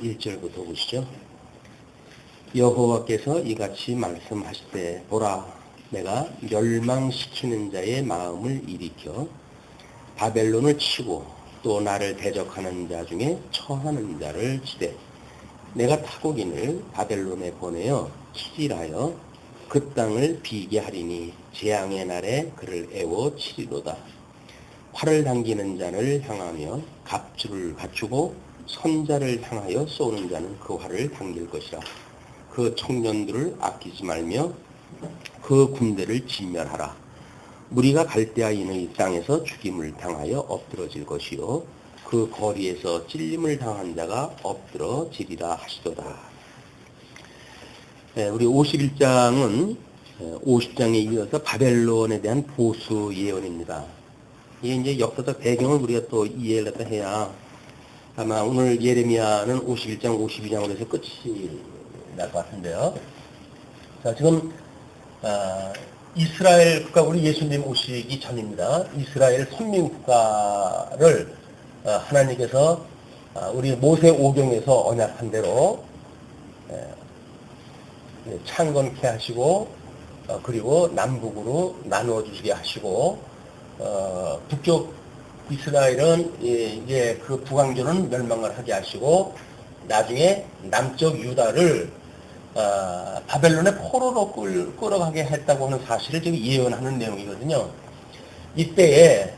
1절부터 보시죠. 여호와께서 이같이 말씀하시되 보라 내가 멸망시키는 자의 마음을 일으켜 바벨론을 치고 또 나를 대적하는 자 중에 처하는 자를 치되 내가 타국인을 바벨론에 보내어 치질하여 그 땅을 비게 하리니 재앙의 날에 그를 애워 치리로다. 활을 당기는 자를 향하며 갑주를 갖추고 선자를 향하여 쏘는 자는 그 활을 당길 것이라. 그 청년들을 아끼지 말며 그 군대를 진멸하라. 무리가 갈대아인의 땅에서 죽임을 당하여 엎드러질 것이요 그 거리에서 찔림을 당한 자가 엎드러지리라 하시도다. 우리 51장은 50장에 이어서 바벨론에 대한 보수 예언입니다. 이게 이제 역사적 배경을 우리가 또 이해를 갖다 해야 아마 오늘 예레미야는 51장, 52장으로 해서 끝이 날 것 같은데요. 자, 지금 이스라엘 국가, 우리 예수님 오시기 전입니다. 이스라엘 선민 국가를 하나님께서 우리 모세 오경에서 언약한 대로 창건케 하시고 그리고 남북으로 나누어 주시게 하시고 북쪽 이스라엘은 이제 그 북왕조는 멸망을 하게 하시고 나중에 남쪽 유다를 바벨론의 포로로 끌어가게 했다고 하는 사실을 지금 예언하는 내용이거든요. 이때에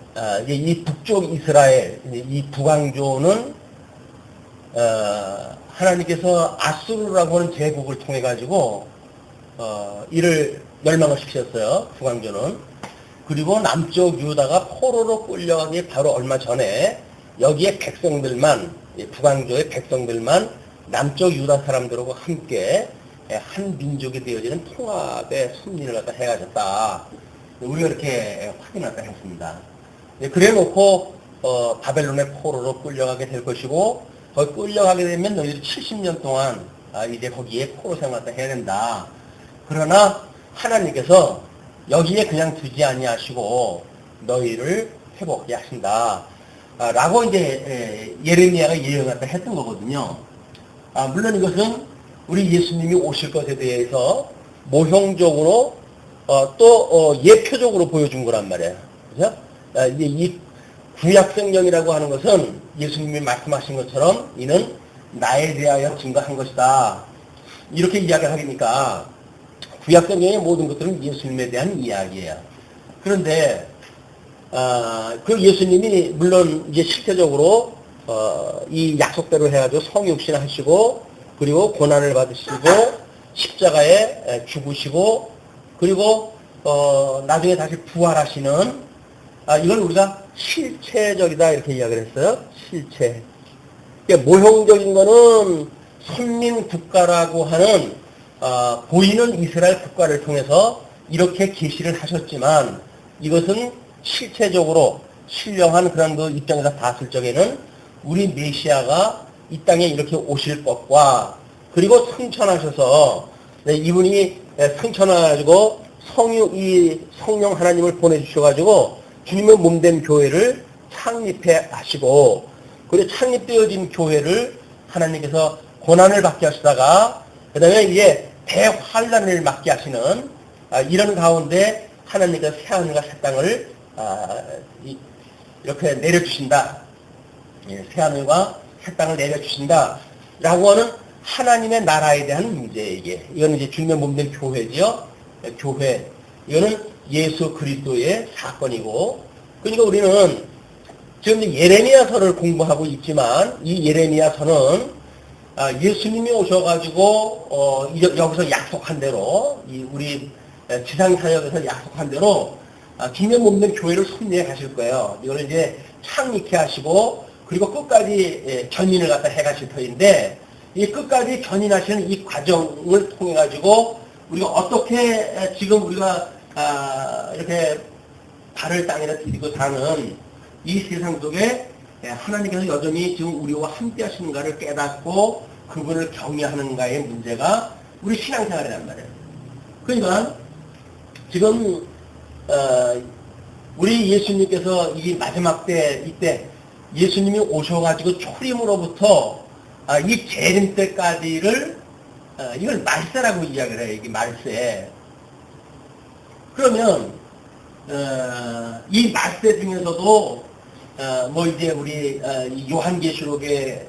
이 북쪽 이스라엘, 이 북왕조는 하나님께서 아수르라고 하는 제국을 통해 가지고 이를 멸망을 시켰어요. 북왕조는. 그리고 남쪽 유다가 포로로 끌려가기 바로 얼마 전에 여기에 백성들만, 북왕조의 백성들만 남쪽 유다 사람들하고 함께 한 민족이 되어지는 통합의 승리를 갖다 해가졌다. 우리가 이렇게 확인을 갖다 했습니다. 그래 놓고 바벨론의 포로로 끌려가게 될 것이고 거기 끌려가게 되면 너희들 70년 동안 이제 거기에 포로 생활을 해야 된다. 그러나 하나님께서 여기에 그냥 두지 아니하시고 너희를 회복하게 하신다. 라고 이제 예레미야가 예언을 갖다 했던 거거든요. 물론 이것은 우리 예수님이 오실 것에 대해서 모형적으로 또 예표적으로 보여준 거란 말이에요. 그죠? 이 구약성경이라고 하는 것은 예수님이 말씀하신 것처럼 이는 나에 대하여 증거한 것이다. 이렇게 이야기를 하니까 구약성경의 모든 것들은 예수님에 대한 이야기예요. 그런데 그 예수님이 물론 이제 실제적으로 이 약속대로 해가지고 성육신 하시고 그리고 고난을 받으시고 십자가에 죽으시고 그리고 나중에 다시 부활하시는 이걸 우리가 실체적이다 이렇게 이야기를 했어요. 실체. 그러니까 모형적인 거는 선민 국가라고 하는 보이는 이스라엘 국가를 통해서 이렇게 계시를 하셨지만 이것은 실체적으로 신령한 그런 그 입장에서 봤을 적에는 우리 메시아가 이 땅에 이렇게 오실 것과 그리고 성천하셔서 이분이 성천하시고 성령 하나님을 보내주셔가지고 주님의 몸된 교회를 창립해 하시고 그리고 창립되어진 교회를 하나님께서 고난을 받게 하시다가 그 다음에 이제 대환란을 맞게 하시는 이런 가운데 하나님께서 새하늘과 새 땅을 이렇게 내려주신다. 새하늘과 새 땅을 내려주신다. 라고 하는 하나님의 나라에 대한 문제이게. 이거는 이제 주님의 몸된 교회지요. 교회. 이거는 예수 그리스도의 사건이고. 그러니까 우리는 지금 예레미야서를 공부하고 있지만 이 예레미야서는 예수님이 오셔가지고 여기서 약속한 대로 우리 지상사역에서 약속한 대로 주님의 몸된 교회를 섭리해 가실 거예요. 이걸 이제 창립케 하시고 그리고 끝까지 견인을 갖다 해 가실 터인데 이 끝까지 견인하시는 이 과정을 통해 가지고 우리가 어떻게 지금 우리가 이렇게 발을 땅에다 디디고 사는 이 세상 속에 하나님께서 여전히 지금 우리와 함께 하시는가를 깨닫고 그분을 경외하는가의 문제가 우리 신앙생활이란 말이에요. 그러니까 지금 우리 예수님께서 이 마지막 때 이때 예수님이 오셔가지고 초림으로부터 이 재림 때까지를 이걸 말세라고 이야기를 해요. 이게 말세. 그러면 이 말세 중에서도 뭐 이제 우리 이 요한계시록에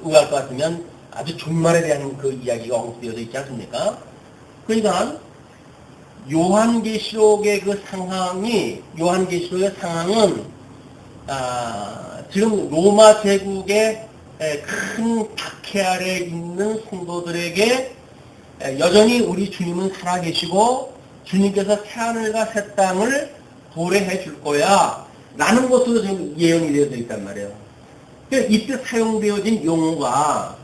의할 것 같으면 아주 종말에 대한 그 이야기가 언급되어져 있지 않습니까? 그러니까 요한계시록의 그 상황이 요한계시록의 상황은 지금 로마 제국의 큰 박해 아래 있는 성도들에게 여전히 우리 주님은 살아계시고 주님께서 새하늘과 새 땅을 도래해 줄 거야 라는 것으로 지금 예언이 되어져 있단 말이에요. 그래서 이때 사용되어진 용어가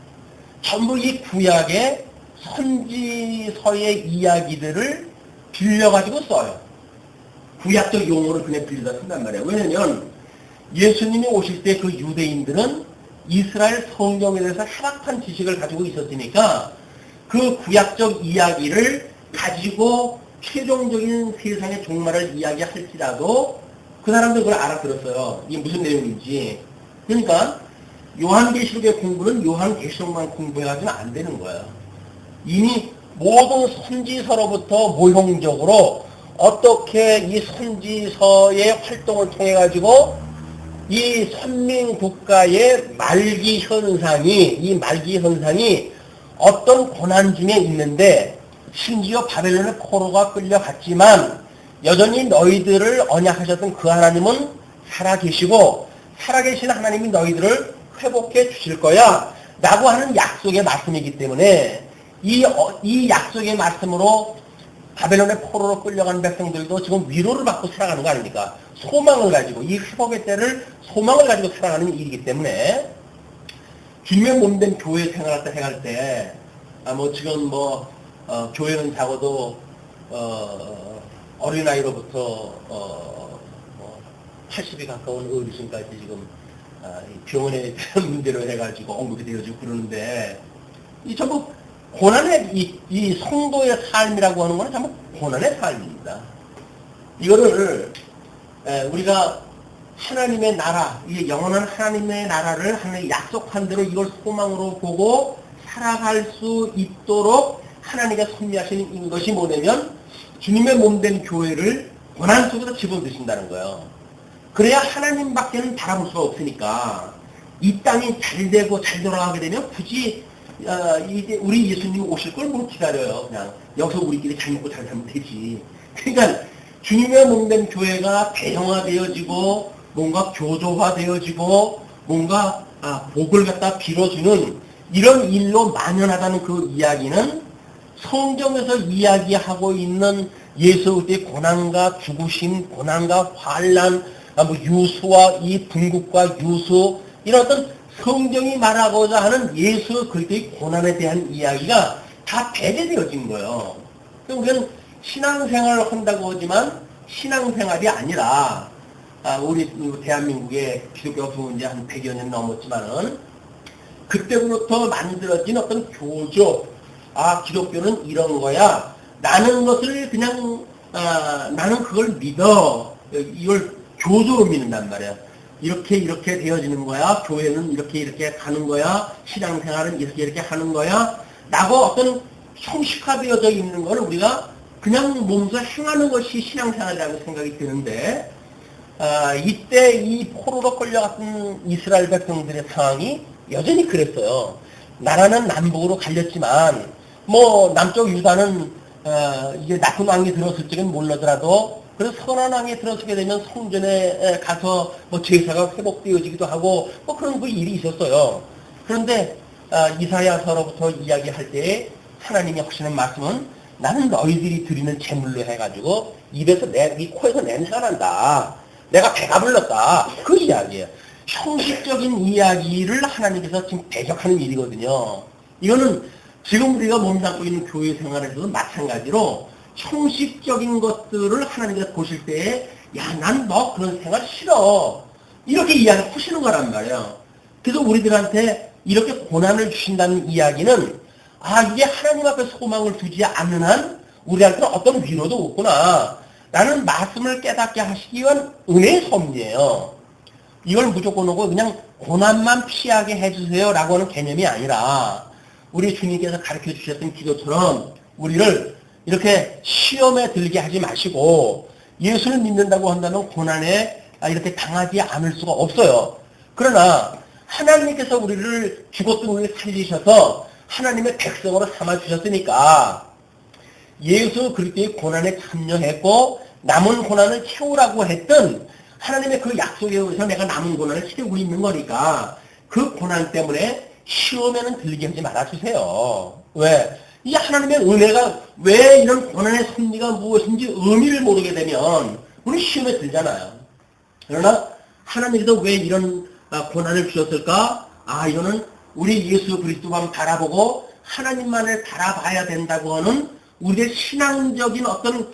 전부 이 구약의 선지서의 이야기들을 빌려가지고 써요. 구약적 용어를 그냥 빌려다 쓴단 말이에요. 왜냐면 예수님이 오실 때 그 유대인들은 이스라엘 성경에 대해서 해박한 지식을 가지고 있었으니까 그 구약적 이야기를 가지고 최종적인 세상의 종말을 이야기할지라도 그 사람들 그걸 알아들었어요. 이게 무슨 내용인지. 그러니까 요한계시록의 공부는 요한계시록만 공부해가지고는 안 되는 거예요. 이미 모든 선지서로부터 모형적으로 어떻게 이 선지서의 활동을 통해가지고 이 선민국가의 말기 현상이 어떤 고난 중에 있는데 심지어 바벨론의 포로가 끌려갔지만 여전히 너희들을 언약하셨던 그 하나님은 살아계시고 살아계신 하나님이 너희들을 회복해 주실 거야 라고 하는 약속의 말씀이기 때문에 이 약속의 말씀으로 바벨론의 포로로 끌려간 백성들도 지금 위로를 받고 살아가는 거 아닙니까? 소망을 가지고 이 회복의 때를 소망을 가지고 살아가는 일이기 때문에 주님의 몸된 교회 생활할 때 행할 때 뭐 지금 교회는 적어도 어린아이로부터 80이 가까운 어르신까지 지금 병원에 대한 문제로 해가지고 언급이 되어지고 그러는데 이 전부 고난의 이 성도의 삶이라고 하는 것은 전부 고난의 삶입니다. 이거를 우리가 하나님의 나라, 이게 영원한 하나님의 나라를 하나님 약속한 대로 이걸 소망으로 보고 살아갈 수 있도록 하나님께 섭리하시는 것이 뭐냐면 주님의 몸된 교회를 고난 속에서 집어드신다는 거예요. 그래야 하나님밖에는 바라볼 수가 없으니까 이 땅이 잘 되고 잘 돌아가게 되면 굳이 이제 우리 예수님 오실 걸 못 기다려요. 그냥 여기서 우리끼리 잘 먹고 잘 살면 되지. 그러니까 주님의 몸된 교회가 대형화되어지고 뭔가 교조화되어지고 뭔가 복을 갖다 빌어주는 이런 일로 만연하다는 그 이야기는 성경에서 이야기하고 있는 예수의 고난과 죽으심, 고난과 환난, 유수와 이 분국과 유수 이런 어떤 성경이 말하고자 하는 예수 그리스도의 고난에 대한 이야기가 다 배제되어진 거예요. 그럼 우리는 신앙생활을 한다고 하지만 신앙생활이 아니라 우리 대한민국의 기독교가 들어온 지 한 100여 년 넘었지만은 그때부터 만들어진 어떤 교조, 기독교는 이런 거야 라는 것을 그냥 나는 그걸 믿어. 이걸 교조로 믿는단 말이야. 이렇게 되어지는 거야. 교회는 이렇게 가는 거야. 신앙생활은 이렇게 하는 거야. 라고 어떤 형식화되어져 있는 걸 우리가 그냥 몸소 행하는 것이 신앙생활이라고 생각이 드는데 이때 이 포로로 끌려갔던 이스라엘 백성들의 상황이 여전히 그랬어요. 나라는 남북으로 갈렸지만 남쪽 유다는 이제 나쁜 왕이 들었을 적엔 몰라더라도 그래서 선한 왕이 들어서게 되면 성전에 가서 제사가 회복되어지기도 하고 그런 그 일이 있었어요. 그런데 이사야서로부터 이야기할 때 하나님이 하시는 말씀은 나는 너희들이 드리는 제물로 해가지고 입에서 이 코에서 냄새가 난다. 내가 배가 불렀다. 그 이야기예요. 형식적인 이야기를 하나님께서 지금 배격하는 일이거든요. 이거는 지금 우리가 몸담고 있는 교회 생활에서도 마찬가지로 형식적인 것들을 하나님께서 보실 때에 난 너 그런 생활 싫어. 이렇게 이야기를 하시는 거란 말이에요. 그래서 우리들한테 이렇게 고난을 주신다는 이야기는 이게 하나님 앞에 소망을 두지 않는 한 우리한테는 어떤 위로도 없구나 라는 말씀을 깨닫게 하시기 위한 은혜의 섭리예요. 이걸 무조건 오고 그냥 고난만 피하게 해주세요라고 하는 개념이 아니라 우리 주님께서 가르쳐 주셨던 기도처럼 우리를 이렇게 시험에 들게 하지 마시고 예수를 믿는다고 한다면 고난에 이렇게 당하지 않을 수가 없어요. 그러나 하나님께서 우리를 죽었던 우리를 살리셔서 하나님의 백성으로 삼아주셨으니까 예수 그리스도의 고난에 참여했고 남은 고난을 채우라고 했던 하나님의 그 약속에 의해서 내가 남은 고난을 채우고 있는 거니까 그 고난 때문에 시험에는 들게 하지 말아주세요. 왜? 이 하나님의 은혜가 왜 이런 고난의 섭리가 무엇인지 의미를 모르게 되면 우리 시험에 들잖아요. 그러나 하나님께서 왜 이런 고난을 주셨을까? 이거는 우리 예수 그리스도만 바라보고 하나님만을 바라봐야 된다고 하는 우리의 신앙적인 어떤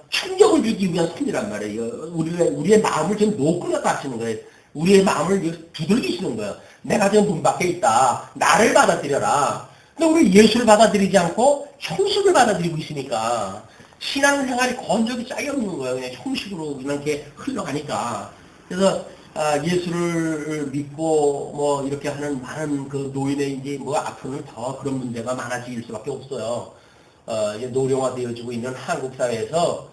충격을 주기 위한 섭리란 말이에요. 우리의 마음을 지금 노끌렸다 하시는 거예요. 우리의 마음을 두들기시는 거예요. 내가 지금 문 밖에 있다. 나를 받아들여라. 근데 우리 예수를 받아들이지 않고 형식을 받아들이고 있으니까 신앙생활이 건적이 짝이 없는 거예요. 그냥 형식으로 그냥 이렇게 흘러가니까. 그래서 예수를 믿고 뭐 이렇게 하는 많은 그 노인의 이제 뭐 앞으로는 더 그런 문제가 많아질 수밖에 없어요. 노령화되어지고 있는 한국 사회에서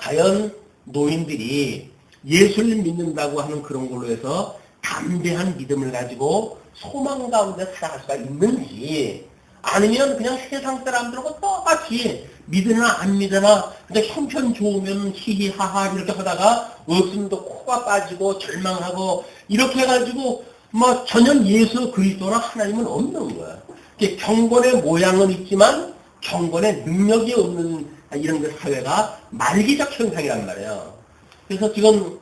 과연 노인들이 예수를 믿는다고 하는 그런 걸로 해서 담대한 믿음을 가지고 소망 가운데 살아갈 수가 있는지 아니면 그냥 세상 사람들하고 똑같이 믿으나 안 믿으나 그냥 형편 좋으면 히히하하 이렇게 하다가 없으면 또 코가 빠지고 절망하고 이렇게 해가지고 뭐 전혀 예수 그리스도나 하나님은 없는 거야. 경건의 모양은 있지만 경건의 능력이 없는 이런 그 사회가 말기적 현상이란 말이에요. 그래서 지금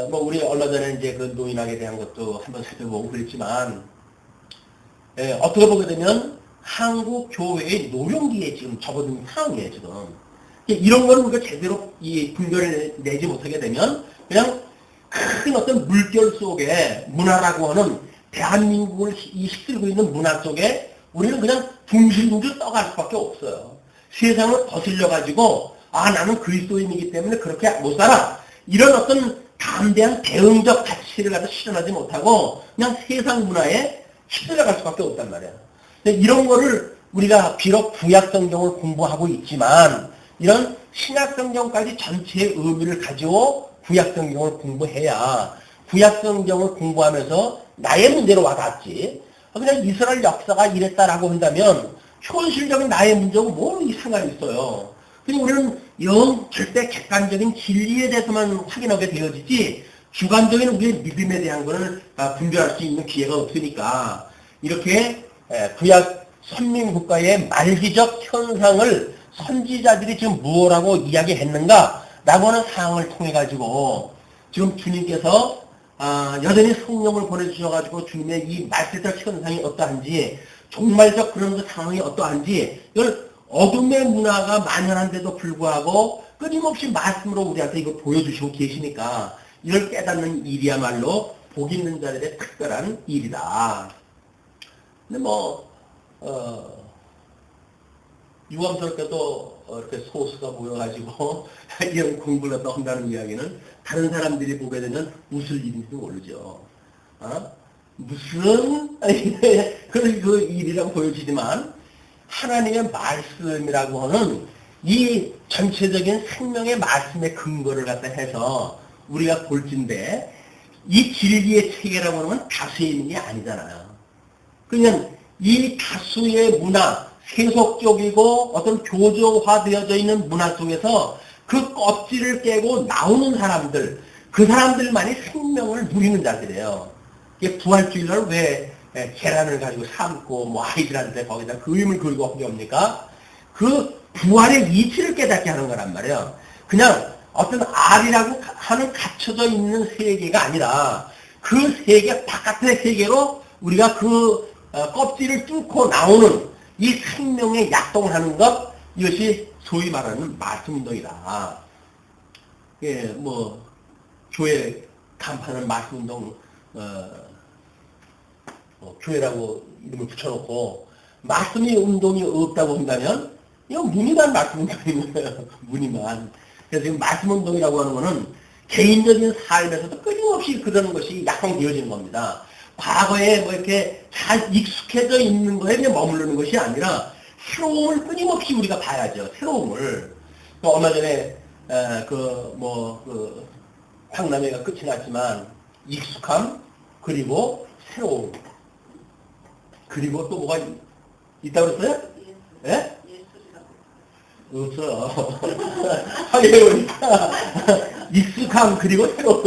뭐 우리 얼마 전에 이제 그 노인학에 대한 것도 한번 살펴보고 그랬지만 어떻게 보게 되면 한국 교회의 노령기에 지금 접어든 상황이에요 지금. 이런 거는 우리가 제대로 이 분별을 내지 못하게 되면 그냥 큰 어떤 물결 속에 문화라고 하는 대한민국을 이끌고 있는 문화 속에 우리는 그냥 둥실둥실 떠갈 수밖에 없어요. 세상을 거슬려가지고 나는 그리스도인이기 때문에 그렇게 못 살아. 이런 어떤 담대한 대응적 가치를 가지고 실현하지 못하고 그냥 세상 문화에 휩쓸려갈 수밖에 없단 말이에요. 근데 이런 거를 우리가 비록 구약성경을 공부하고 있지만 이런 신약성경까지 전체의 의미를 가지고 구약성경을 공부해야 구약성경을 공부하면서 나의 문제로 와닿지. 그냥 이스라엘 역사가 이랬다라고 한다면 현실적인 나의 문제하고 뭘 상관이 있어요. 그냥 우리는 절대 객관적인 진리에 대해서만 확인하게 되어지지 주관적인 우리의 믿음에 대한 것을 분별할 수 있는 기회가 없으니까 이렇게 구약 선민국가의 말기적 현상을 선지자들이 지금 무엇라고 이야기했는가라고 하는 사항을 통해 가지고 지금 주님께서 여전히 성령을 보내주셔가지고 주님의 이 말세적 현상이 어떠한지 종말적 그런 그 상황이 어떠한지 이걸 어둠의 문화가 만연한데도 불구하고 끊임없이 말씀으로 우리한테 이거 보여주시고 계시니까 이걸 깨닫는 일이야말로 복 있는 자들의 특별한 일이다. 근데 유감스럽게도 이렇게 소수가 모여가지고 이런 공부를 또 한다는 이야기는 다른 사람들이 보게 되면 웃을 일인지도 모르죠. 무슨 그 일이라고 보여지지만 하나님의 말씀이라고 하는 이 전체적인 생명의 말씀의 근거를 갖다 해서 우리가 볼진데 이 진리의 체계라고 하는 건 다수의 있는 게 아니잖아요. 그냥 이 다수의 문화, 세속적이고 어떤 교조화되어져 있는 문화 속에서 그 껍질을 깨고 나오는 사람들, 그 사람들만이 생명을 누리는 자들이에요. 이게 부활주일날 왜 계란을 가지고 삶고 뭐 아이들한테 거기다 그림을 그리고 하게 합니까? 그 부활의 이치를 깨닫게 하는 거란 말이에요. 그냥 어떤 알이라고 하는 갇혀져 있는 세계가 아니라 그 세계 바깥의 세계로 우리가 그 껍질을 뚫고 나오는 이 생명의 약동을 하는 것, 이것이 소위 말하는 말씀운동이다. 예, 뭐 교회 간판은 말씀운동 교회라고 이름을 붙여놓고 말씀이 운동이 없다고 한다면 이건 무늬만 말씀 운동인 거예요. 무늬만. 그래서 지금 말씀 운동이라고 하는 거는 개인적인 삶에서도 끊임없이 그러는 것이 약성되어지는 겁니다. 과거에 뭐 이렇게 잘 익숙해져 있는 거에 그냥 머무르는 것이 아니라 새로움을 끊임없이 우리가 봐야죠. 새로움을. 얼마 전에 박람회가 끝이 났지만 익숙함 그리고 새로움 그리고 또 뭐가 있다고 그랬어요? 예? 없어요. 하려니까 익숙함 그리고 새로운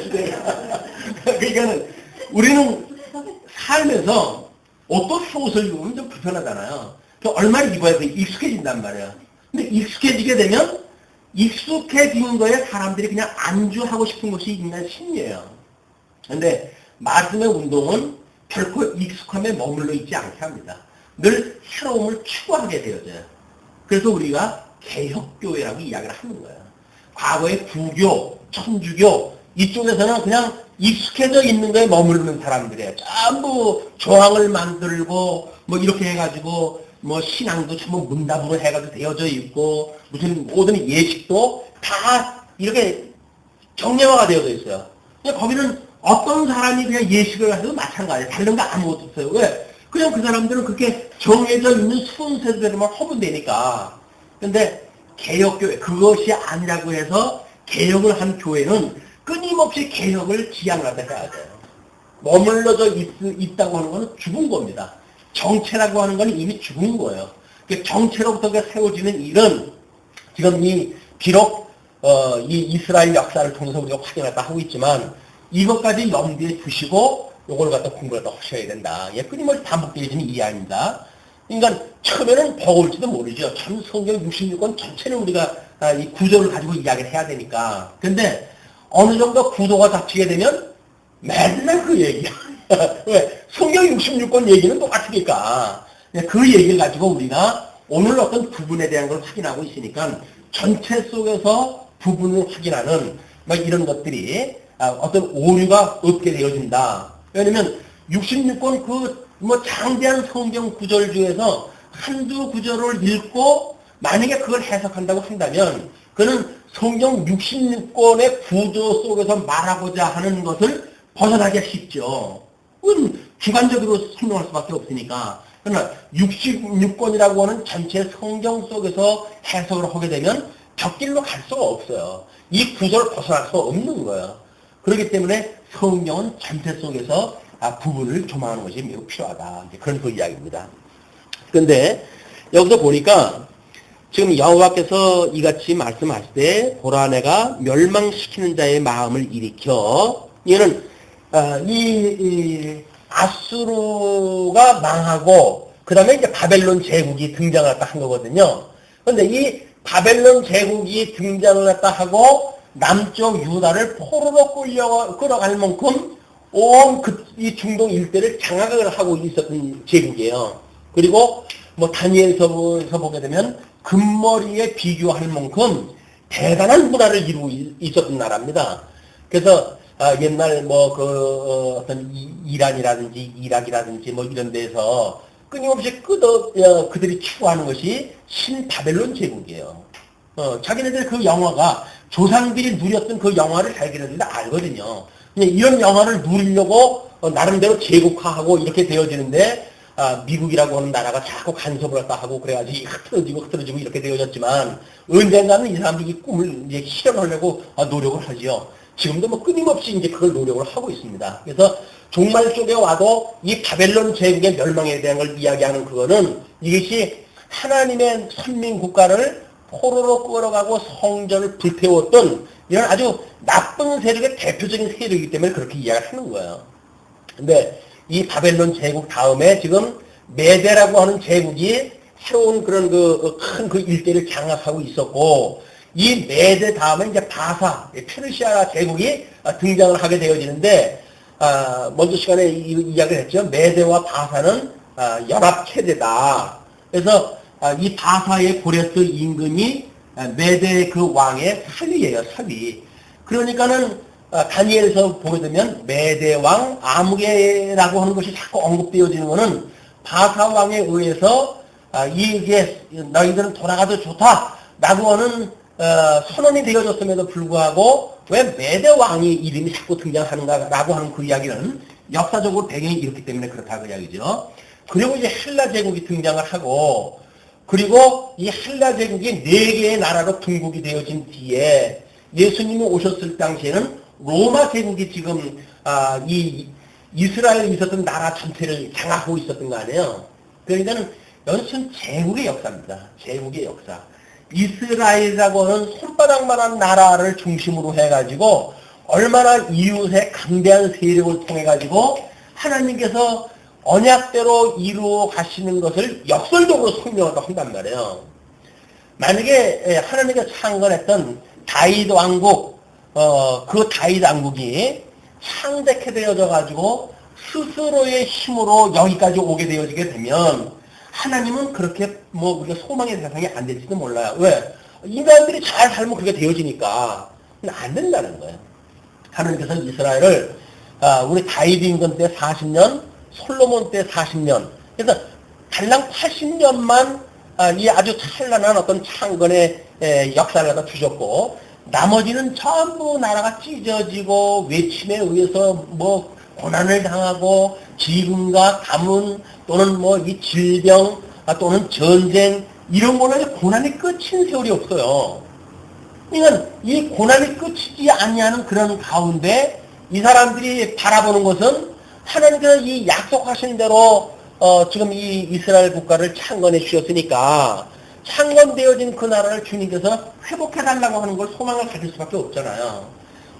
시대가. 그러니까는 우리는 살면서 어떤 속옷을 입으면 좀 불편하잖아요. 얼마나 입어야 익숙해진단 말이에요. 근데 익숙해지게 되면 익숙해진 거에 사람들이 그냥 안주하고 싶은 것이 인간 심리예요. 근데 말씀의 운동은 결코 익숙함에 머물러 있지 않게 합니다. 늘 새로움을 추구하게 되어져요. 그래서 우리가 개혁교회라고 이야기를 하는 거예요. 과거의 구교, 천주교 이쪽에서는 그냥 익숙해져 있는 거에 머무르는 사람들이에요. 전부 조항을 만들고 뭐 이렇게 해가지고 뭐 신앙도 전부 문답으로 해가지고 되어져 있고 무슨 모든 예식도 다 이렇게 정례화가 되어져 있어요. 그냥 거기는 어떤 사람이 그냥 예식을 해도 마찬가지예요. 다른 거 아무것도 없어요. 왜? 그냥 그 사람들은 그렇게 정해져 있는 순서대로만 하면 되니까. 근데 개혁교회, 그것이 아니라고 해서 개혁을 한 교회는 끊임없이 개혁을 지향하다 해야 돼요. 머물러져 있다고 하는 것은 죽은 겁니다. 정체라고 하는 건 이미 죽은 거예요. 정체로부터 세워지는 일은 지금 비록 이 이스라엘 역사를 통해서 우리가 확인했다 하고 있지만 이것까지 염두에 두시고 요걸 갖다 공부를 더 하셔야 된다. 끊임없이 반복되어지는 이해입니다. 그러니까 처음에는 버거울지도 모르죠. 참 성경 66권 전체를 우리가 이 구조를 가지고 이야기를 해야 되니까. 근데 어느 정도 구도가 잡히게 되면 맨날 그 얘기야. 왜? 성경 66권 얘기는 똑같으니까. 그 얘기를 가지고 우리가 오늘 어떤 부분에 대한 걸 확인하고 있으니까 전체 속에서 부분을 확인하는 이런 것들이 어떤 오류가 없게 되어진다. 왜냐면 66권 장대한 성경 구절 중에서 한두 구절을 읽고 만약에 그걸 해석한다고 한다면 그는 성경 66권의 구조 속에서 말하고자 하는 것을 벗어나기가 쉽죠. 그건 주관적으로 설명할 수밖에 없으니까. 그러나 66권이라고 하는 전체 성경 속에서 해석을 하게 되면 곁길로 갈 수가 없어요. 이 구조를 벗어날 수 없는 거예요. 그렇기 때문에 성경은 전체 속에서 부분을 조망하는 것이 매우 필요하다. 그런 그 이야기입니다. 그런데 여기서 보니까 지금 여호와께서 이같이 말씀하실 때 보라 내가 멸망시키는 자의 마음을 일으켜 얘는 이 아수르가 망하고 그 다음에 이제 바벨론 제국이 등장을 했다 한 거거든요. 그런데 이 바벨론 제국이 등장을 했다 하고 남쪽 유다를 포로로 끌어갈 만큼 온 이 중동 일대를 장악을 하고 있었던 제국이에요. 그리고 다니엘서 보게 되면 금머리에 비교할 만큼 대단한 문화를 이루고 있었던 나라입니다. 그래서 옛날 어떤 이란이라든지 이락이라든지 이런 데서 끊임없이 그들이 추구하는 것이 신바벨론 제국이에요. 자기네들 그 영화가 조상들이 누렸던 그 영화를 자기네들도 알거든요. 이런 영화를 누리려고 나름대로 제국화하고 이렇게 되어지는데 미국이라고 하는 나라가 자꾸 간섭을 했다 하고 그래가지고 흐트러지고 이렇게 되어졌지만 언젠가는 이 사람들이 이 꿈을 이제 실현하려고 노력을 하지요. 지금도 끊임없이 이제 그걸 노력을 하고 있습니다. 그래서 종말 쪽에 와도 이 바벨론 제국의 멸망에 대한 걸 이야기하는 그거는 이것이 하나님의 선민 국가를 포로로 끌어가고 성전을 불태웠던 이런 아주 나쁜 세력의 대표적인 세력이기 때문에 그렇게 이야기를 하는 거예요. 근데 이 바벨론 제국 다음에 지금 메데라고 하는 제국이 새로운 그런 큰 일대를 장악하고 있었고 이 메데 다음에 이제 바사, 페르시아 제국이 등장을 하게 되어지는데 먼저 시간에 이야기를 했죠. 메데와 바사는 연합체제다. 그래서 이 바사의 고레스 임금이 메데 그 왕의 사위예요, 사위. 그러니까는 다니엘에서 보게 되면 메데 왕 아무게라고 하는 것이 자꾸 언급되어지는 것은 바사 왕에 의해서 이게 너희들은 돌아가도 좋다라고 하는 선언이 되어졌음에도 불구하고 왜 메대 왕이 이름이 자꾸 등장하는가라고 하는 그 이야기는 역사적으로 배경이 이렇기 때문에 그렇다고 이야기죠. 그리고 이제 헬라 제국이 등장을 하고 그리고 이 헬라 제국이 4개의 나라로 분국이 되어진 뒤에 예수님이 오셨을 당시에는 로마 제국이 지금 이 이스라엘에 있었던 나라 전체를 장악하고 있었던 거 아니에요. 그러니까는 이것은 제국의 역사입니다. 제국의 역사. 이스라엘이라고 하는 손바닥만한 나라를 중심으로 해가지고 얼마나 이웃의 강대한 세력을 통해가지고 하나님께서 언약대로 이루어 가시는 것을 역설적으로 설명하고 한단 말이에요. 만약에 하나님께서 창건했던 다윗 왕국, 그 다윗 왕국이 창대케 되어져 가지고 스스로의 힘으로 여기까지 오게 되어지게 되면 하나님은 그렇게 우리가 소망의 대상이 안 될지도 몰라요. 왜? 인간들이 잘 살면 그렇게 되어지니까 안 된다는 거예요. 하나님께서 이스라엘을 우리 다윗 임금 때 40년, 솔로몬 때 40년, 그래서 달랑 80년만 이 아주 찬란한 어떤 창건의 역사를 갖다 주셨고 나머지는 전부 나라가 찢어지고 외침에 의해서 고난을 당하고 기근과 가문 또는 이 질병 또는 전쟁 이런 거는 고난이 끝인 세월이 없어요. 그러니까 이 고난이 끝이지 아니하는 그런 가운데 이 사람들이 바라보는 것은 하나님께서 이 약속하신 대로 지금 이 이스라엘 국가를 창건해 주셨으니까 창건되어진 그 나라를 주님께서 회복해달라고 하는 걸 소망을 가질 수밖에 없잖아요.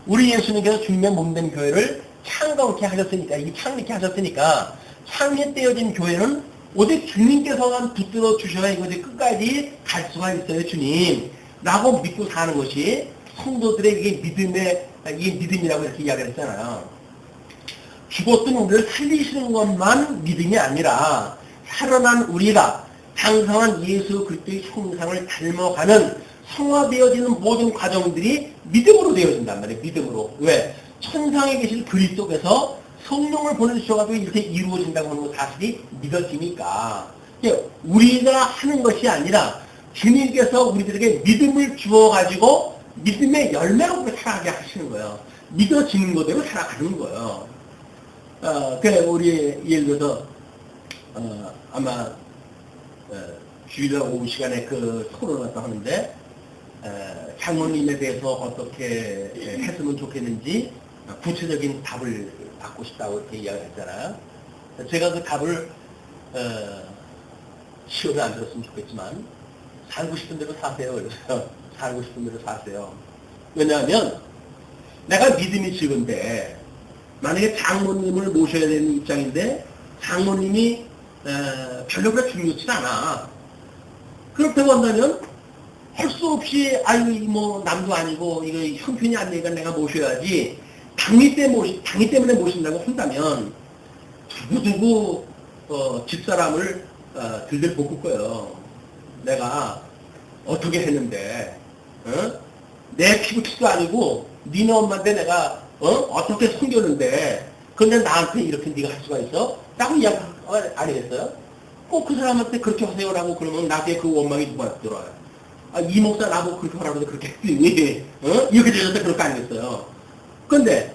우리 예수님께서 주님의 몸된 교회를 창건케 하셨으니까, 이 창립케 하셨으니까 창립되어진 교회는 오직 주님께서만 붙들어 주셔야 이것이 끝까지 갈 수가 있어요, 주님. 라고 믿고 사는 것이 성도들의 이게 믿음이라고 이렇게 이야기를 했잖아요. 죽었던 우리를 살리시는 것만 믿음이 아니라 살아난 우리가 장성한 예수 그리스도의 형상을 닮아가는 성화되어지는 모든 과정들이 믿음으로 되어진단 말이에요. 믿음으로. 왜? 천상에 계신 그리스도께서 성령을 보내주셔가지고 이렇게 이루어진다고 하는 사실이 믿어지니까 우리가 하는 것이 아니라 주님께서 우리들에게 믿음을 주어가지고 믿음의 열매로 우리를 살아가게 하시는 거예요. 믿어지는 거대로 살아가는 거예요. 우리 예를 들어서 아마 주일날 오후 시간에 그 토론을 하는데 장모님에 대해서 어떻게 했으면 좋겠는지 구체적인 답을 받고 싶다고 이렇게 이야기했잖아요. 제가 그 답을 시험에 안 들었으면 좋겠지만 살고 싶은 대로 사세요. 그래서 살고 싶은 대로 사세요. 왜냐하면 내가 믿음이 적은데 만약에 장모님을 모셔야 되는 입장인데 장모님이 별로 그렇게 중요치 않아. 그렇다고 한다면 할 수 없이 남도 아니고 이거 형편이 안 되니까 내가 모셔야지 당위 때문에 모신다고 한다면 두고두고 집사람을 들들 볶을 거예요. 내가 어떻게 했는데 내 피부티도 아니고 니네 엄마한테 내가 어떻게 숨겼는데 근데 나한테 이렇게 네가 할 수가 있어? 라고 이야기 아니겠어요? 꼭 그 사람한테 그렇게 하세요라고 그러면 나중에 그 원망이 누구한테 들어와요? 이 목사 나보고 그렇게 하라고 해서 그렇게 했더니 이렇게 되셨을 때 그럴 거 아니겠어요? 근데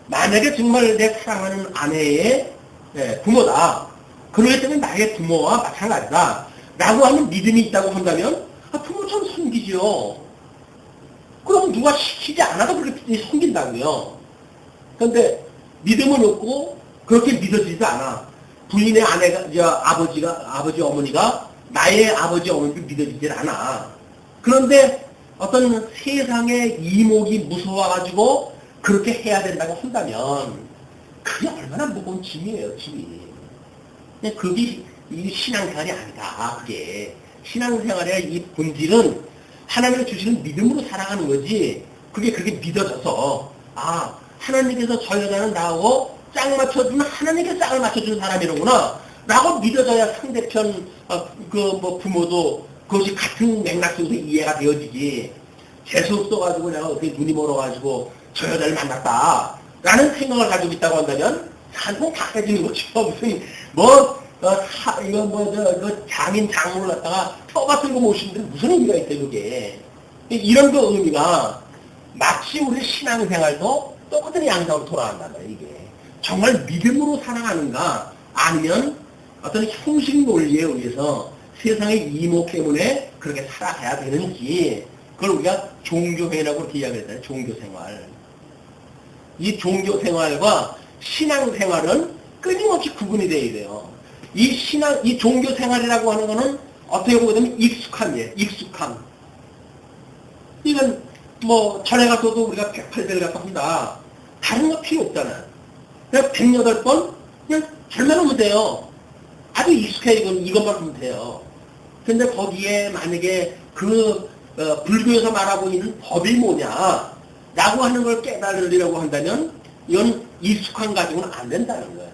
만약에 정말 내 사랑하는 아내의 부모다. 그러기 때문에 나의 부모와 마찬가지다. 라고 하는 믿음이 있다고 한다면 부모처럼 섬기죠. 그럼 누가 시키지 않아도 그렇게 섬긴다고요. 그런데 믿음은 없고 그렇게 믿어지지도 않아. 부인의 아버지 어머니가 나의 아버지 어머니를 믿어지질 않아. 그런데 어떤 세상의 이목이 무서워가지고 그렇게 해야 된다고 한다면 그게 얼마나 무거운 짐이에요, 짐이. 그게 이 신앙생활이 아니다. 그게 신앙생활의 이 본질은 하나님을 주시는 믿음으로 살아가는 거지. 그게 그렇게 믿어져서 하나님께서 저 여자는 나하고 짝 맞춰주는 하나님께 짝을 맞춰주는 사람이로구나 라고 믿어져야 상대편 부모도 그것이 같은 맥락 속에서 이해가 되어지지. 재수 없어가지고 내가 어떻게 눈이 멀어가지고 저 여자를 만났다 라는 생각을 가지고 있다고 한다면 산통 다 깨지는 거죠. 무슨 장인 장모를 갖다가 터 같은 거 모시는데 무슨 의미가 있어요, 그게. 이런 그 의미가 마치 우리 신앙생활도 똑같은 양상으로 돌아간단 말이에요. 이게 정말 믿음으로 살아가는가 아니면 어떤 형식 논리에 의해서 세상의 이목 때문에 그렇게 살아가야 되는지 그걸 우리가 종교회라고 이렇게 이야기했잖아요. 종교생활. 이 종교생활과 신앙생활은 끊임없이 구분이 돼야 돼요. 이 종교생활이라고 하는 거는 어떻게 보게 되면 익숙함이에요. 익숙함. 이건 뭐 전에 가서도 우리가 108배를 갖고 한다. 다른 거 필요 없잖아요. 그냥 108번 그냥 잘만 하면 돼요. 아주 익숙해 이것만 하면 돼요. 근데 거기에 만약에 불교에서 말하고 있는 법이 뭐냐 라고 하는 걸 깨달으려고 한다면 이건 익숙한 가지고는 안 된다는 거예요.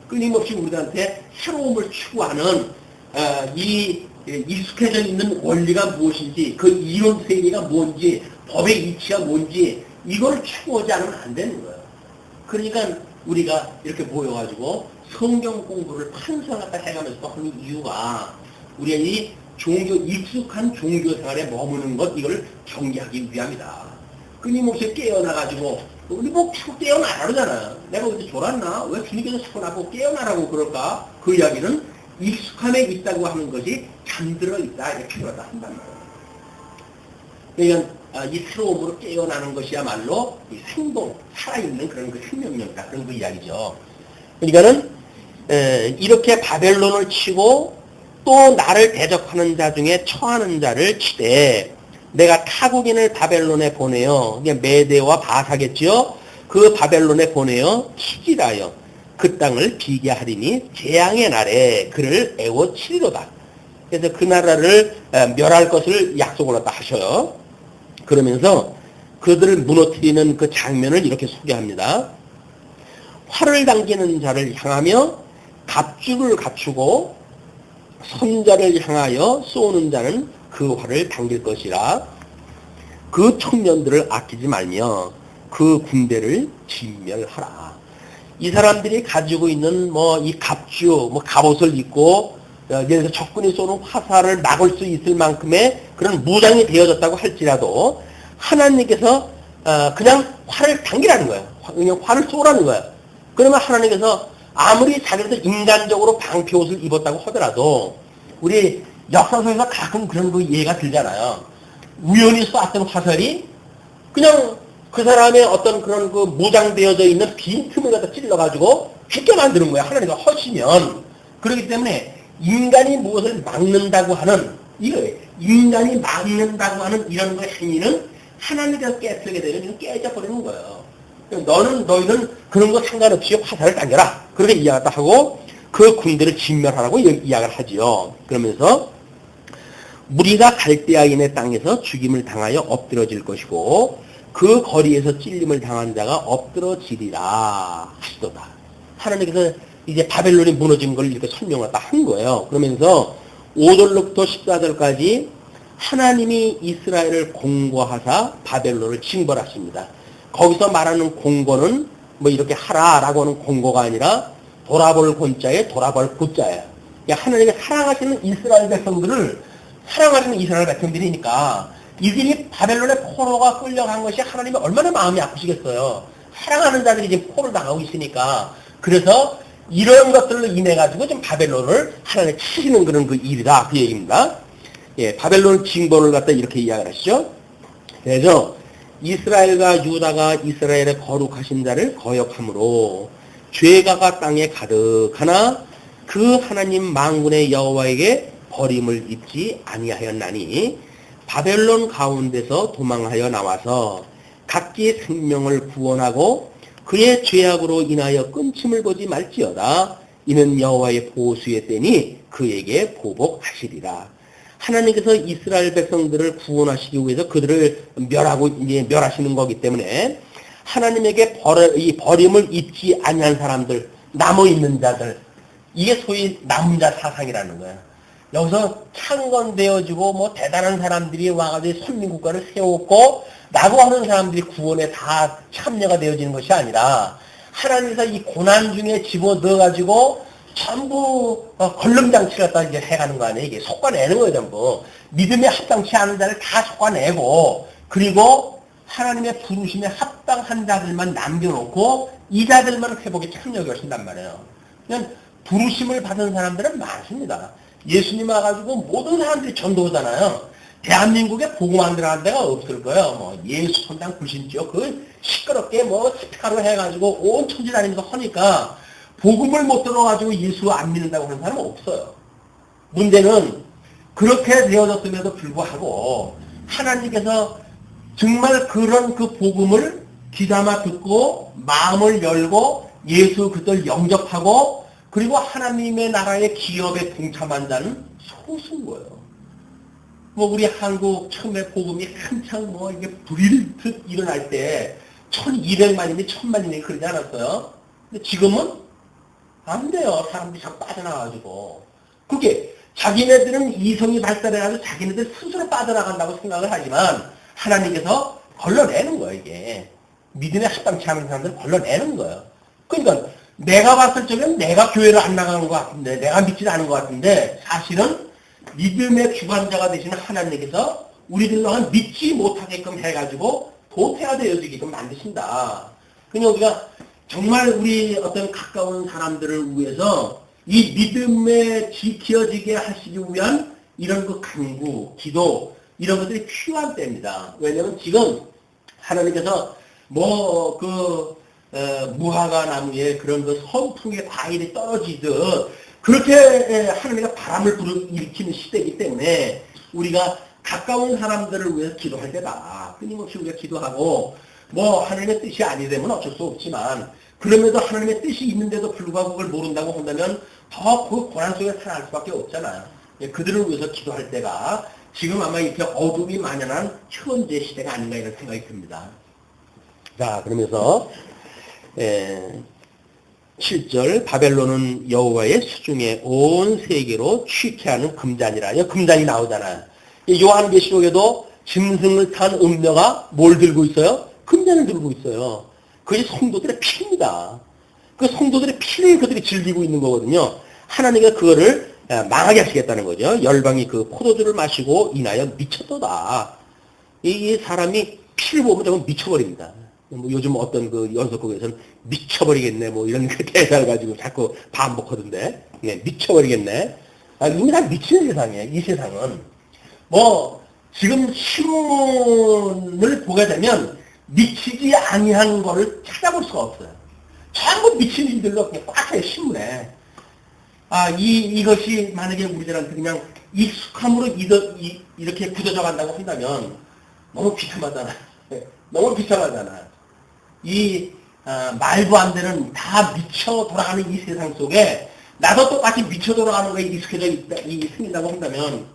끊임없이 우리한테 새로움을 추구하는 이 익숙해져 있는 원리가 무엇인지 그 이론 세계가 뭔지 법의 이치가 뭔지 이걸 추구하지 않으면 안 되는 거예요. 그러니까 우리가 이렇게 모여가지고 성경 공부를 판서갖다 해가면서 하는 이유가 우리가 이 익숙한 종교 생활에 머무는 것 이걸 경계하기 위함이다. 끊임없이 깨어나가지고 우리 뭐 자꾸 깨어나라 그러잖아요. 내가 어디 졸았나? 왜 주님께서 자꾸 나보고 깨어나라고 그럴까? 그 이야기는 익숙함에 있다고 하는 것이 잠들어 있다 이렇게 표현하다 한단 말이에요. 그러니까 이 새로움으로 깨어나는 것이야말로 이 생동, 살아있는 그런 그 생명력이다. 그런 그 이야기죠. 그러니까는 이렇게 바벨론을 치고 또 나를 대적하는 자 중에 처하는 자를 치되 내가 타국인을 바벨론에 보내어 메대와 바사겠지요. 그 바벨론에 보내어 치질하여 그 땅을 비게 하리니 재앙의 날에 그를 애워 치리로다. 그래서 그 나라를 멸할 것을 약속을 갖다 하셔요. 그러면서 그들을 무너뜨리는 그 장면을 이렇게 소개합니다. 활을 당기는 자를 향하며 갑주를 갖추고 선자를 향하여 쏘는 자는 그 활을 당길 것이라. 그 청년들을 아끼지 말며 그 군대를 진멸하라. 이 사람들이 가지고 있는 이 갑주, 갑옷을 입고 예를 들어 적군이 쏘는 화살을 막을 수 있을 만큼의 그런 무장이 되어졌다고 할지라도 하나님께서 그냥 활을 당기라는 거예요. 그냥 활을 쏘라는 거예요. 그러면 하나님께서 아무리 자기들 인간적으로 방패옷을 입었다고 하더라도 우리 역사서에서 가끔 그런 그 예가 들잖아요. 우연히 쐈던 화살이 그냥 그 사람의 어떤 그런 그 무장되어져 있는 빈틈을 갖다 찔러가지고 죽게 만드는 거야. 하나님가 허시면. 그렇기 때문에 인간이 무엇을 막는다고 하는 인간이 막는다고 하는 이런 거 행위는 하나님께서 깨뜨리게 되면 이건 깨져버리는 거예요. 너희는 그런 거 상관없이 화살을 당겨라. 그렇게 이야기를 하고 그 군대를 진멸하라고 이야기를 하지요. 그러면서 무리가 갈대아인의 땅에서 죽임을 당하여 엎드러질 것이고 그 거리에서 찔림을 당한 자가 엎드러지리라 하시도다. 하나님께서 이제 바벨론이 무너진 걸 이렇게 설명을 다 한 거예요. 그러면서 5절로부터 14절까지 하나님이 이스라엘을 공고하사 바벨론을 징벌하십니다. 거기서 말하는 공고는 이렇게 하라라고 하는 공고가 아니라 돌아볼 곤자에 돌아볼 고자예요. 그러니까 하나님이 사랑하시는 이스라엘 백성들을 사랑하시는 이스라엘 백성들이니까 이들이 바벨론의 포로가 끌려간 것이 하나님이 얼마나 마음이 아프시겠어요. 사랑하는 자들이 지금 포로를 당하고 있으니까. 그래서 이런 것들로 인해 가지고 좀 바벨론을 하나님이 치시는 그런 그 일이다 그 얘기입니다. 예, 바벨론 징벌을 갖다 이렇게 이야기를 하시죠. 그래서 이스라엘과 유다가 이스라엘의 거룩하신 자를 거역함으로 죄가가 땅에 가득하나 그 하나님 만군의 여호와에게 버림을 입지 아니하였나니 바벨론 가운데서 도망하여 나와서 각기 생명을 구원하고 그의 죄악으로 인하여 끊침을 보지 말지어다. 이는 여호와의 보수의 때니 그에게 보복하시리라. 하나님께서 이스라엘 백성들을 구원하시기 위해서 그들을 멸하시는 거기 때문에 하나님에게 이 버림을 입지 아니한 사람들, 남아있는 자들, 이게 소위 남은 자 사상이라는 거예요. 여기서 창건되어지고 대단한 사람들이 와가지고 선민국가를 세웠고 라고 하는 사람들이 구원에 다 참여가 되어지는 것이 아니라 하나님께서 이 고난 중에 집어넣어가지고 전부 걸름장치 갖다 이제 해가는 거 아니에요. 이게 속아내는 거예요, 전부. 믿음에 합당치 않은 자를 다 속아내고, 그리고 하나님의 부르심에 합당한 자들만 남겨놓고 이 자들만 회복에 참여하게 하신단 말이에요. 그냥 부르심을 받은 사람들은 많습니다. 예수님 와가지고 모든 사람들이 전도하잖아요. 대한민국에 복음 안 들어가는 데가 없을 거예요. 뭐 예수 선당 불신지요. 그 시끄럽게 뭐 스피커로 해가지고 온 천지 다니면서 하니까 복음을 못 들어가지고 예수 안 믿는다고 하는 사람은 없어요. 문제는 그렇게 되어졌음에도 불구하고 하나님께서 정말 그런 그 복음을 귀담아 듣고 마음을 열고 예수 그들 영접하고 그리고 하나님의 나라의 기업에 동참한 자는 소수인 거예요. 뭐 우리 한국 처음에 복음이 한창 뭐 이게 불일듯 일어날 때 1200만이니 1000만이니 그러지 않았어요? 근데 지금은 안 돼요. 사람들이 자꾸 빠져나가가지고. 그게 자기네들은 이성이 발달해가지고 자기네들 스스로 빠져나간다고 생각을 하지만 하나님께서 걸러내는 거예요, 이게. 믿음에 합당치 않은 사람들을 걸러내는 거예요. 그러니까 내가 봤을 적에는 내가 교회를 안 나가는 것 같은데, 내가 믿지 않은 것 같은데, 사실은 믿음의 주관자가 되시는 하나님께서 우리들로 믿지 못하게끔 해가지고 도태가 되어지게끔 만드신다. 그러니까 우리가 정말 우리 어떤 가까운 사람들을 위해서 이 믿음에 지켜지게 하시기 위한 이런 그 간구, 기도, 이런 것들이 필요한 때입니다. 왜냐면 지금 하나님께서 무화과 나무에 그런 그 선풍의 과일이 떨어지듯 그렇게 하나님과 바람을 일으키는 시대이기 때문에 우리가 가까운 사람들을 위해서 기도할 때다. 끊임없이 우리가 기도하고 하나님의 뜻이 아니되면 어쩔 수 없지만 그럼에도 하나님의 뜻이 있는데도 불구하고 그걸 모른다고 한다면 더 그 고난 속에 살아갈 수밖에 없잖아요. 그들을 위해서 기도할 때가 지금 아마 이렇게 어둠이 만연한 현재 시대가 아닌가 이런 생각이 듭니다. 자, 그러면서 7절 바벨론은 여호와의 수중에 온 세계로 취케 하는 금잔이라. 금잔이 나오잖아요. 요한계시록에도 짐승을 탄 음녀가 뭘 들고 있어요? 금잔을 들고 있어요. 그게 성도들의 피입니다. 그 성도들의 피를 그들이 즐기고 있는 거거든요. 하나님이 그거를 망하게 하시겠다는 거죠. 열방이 그 포도주를 마시고 인하여 미쳤도다. 이 사람이 피를 보면 정말 미쳐버립니다. 요즘 어떤 그 연속곡에서는 미쳐버리겠네 이런 그 대사를 가지고 자꾸 반복하던데, 미쳐버리겠네. 이미 다 미치는 세상이에요. 이 세상은 지금 신문을 보게 되면 미치지 아니한 거를 찾아볼 수가 없어요. 전부 미친 일들로 그냥 꽉 차요, 신문에. 이것이 만약에 우리들한테 그냥 익숙함으로 이렇게 굳어져 간다고 한다면 너무 비참하잖아요. 너무 비참하잖아요. 말도 안 되는 다 미쳐 돌아가는 이 세상 속에 나도 똑같이 미쳐 돌아가는 거에 익숙해져 생긴다고 한다면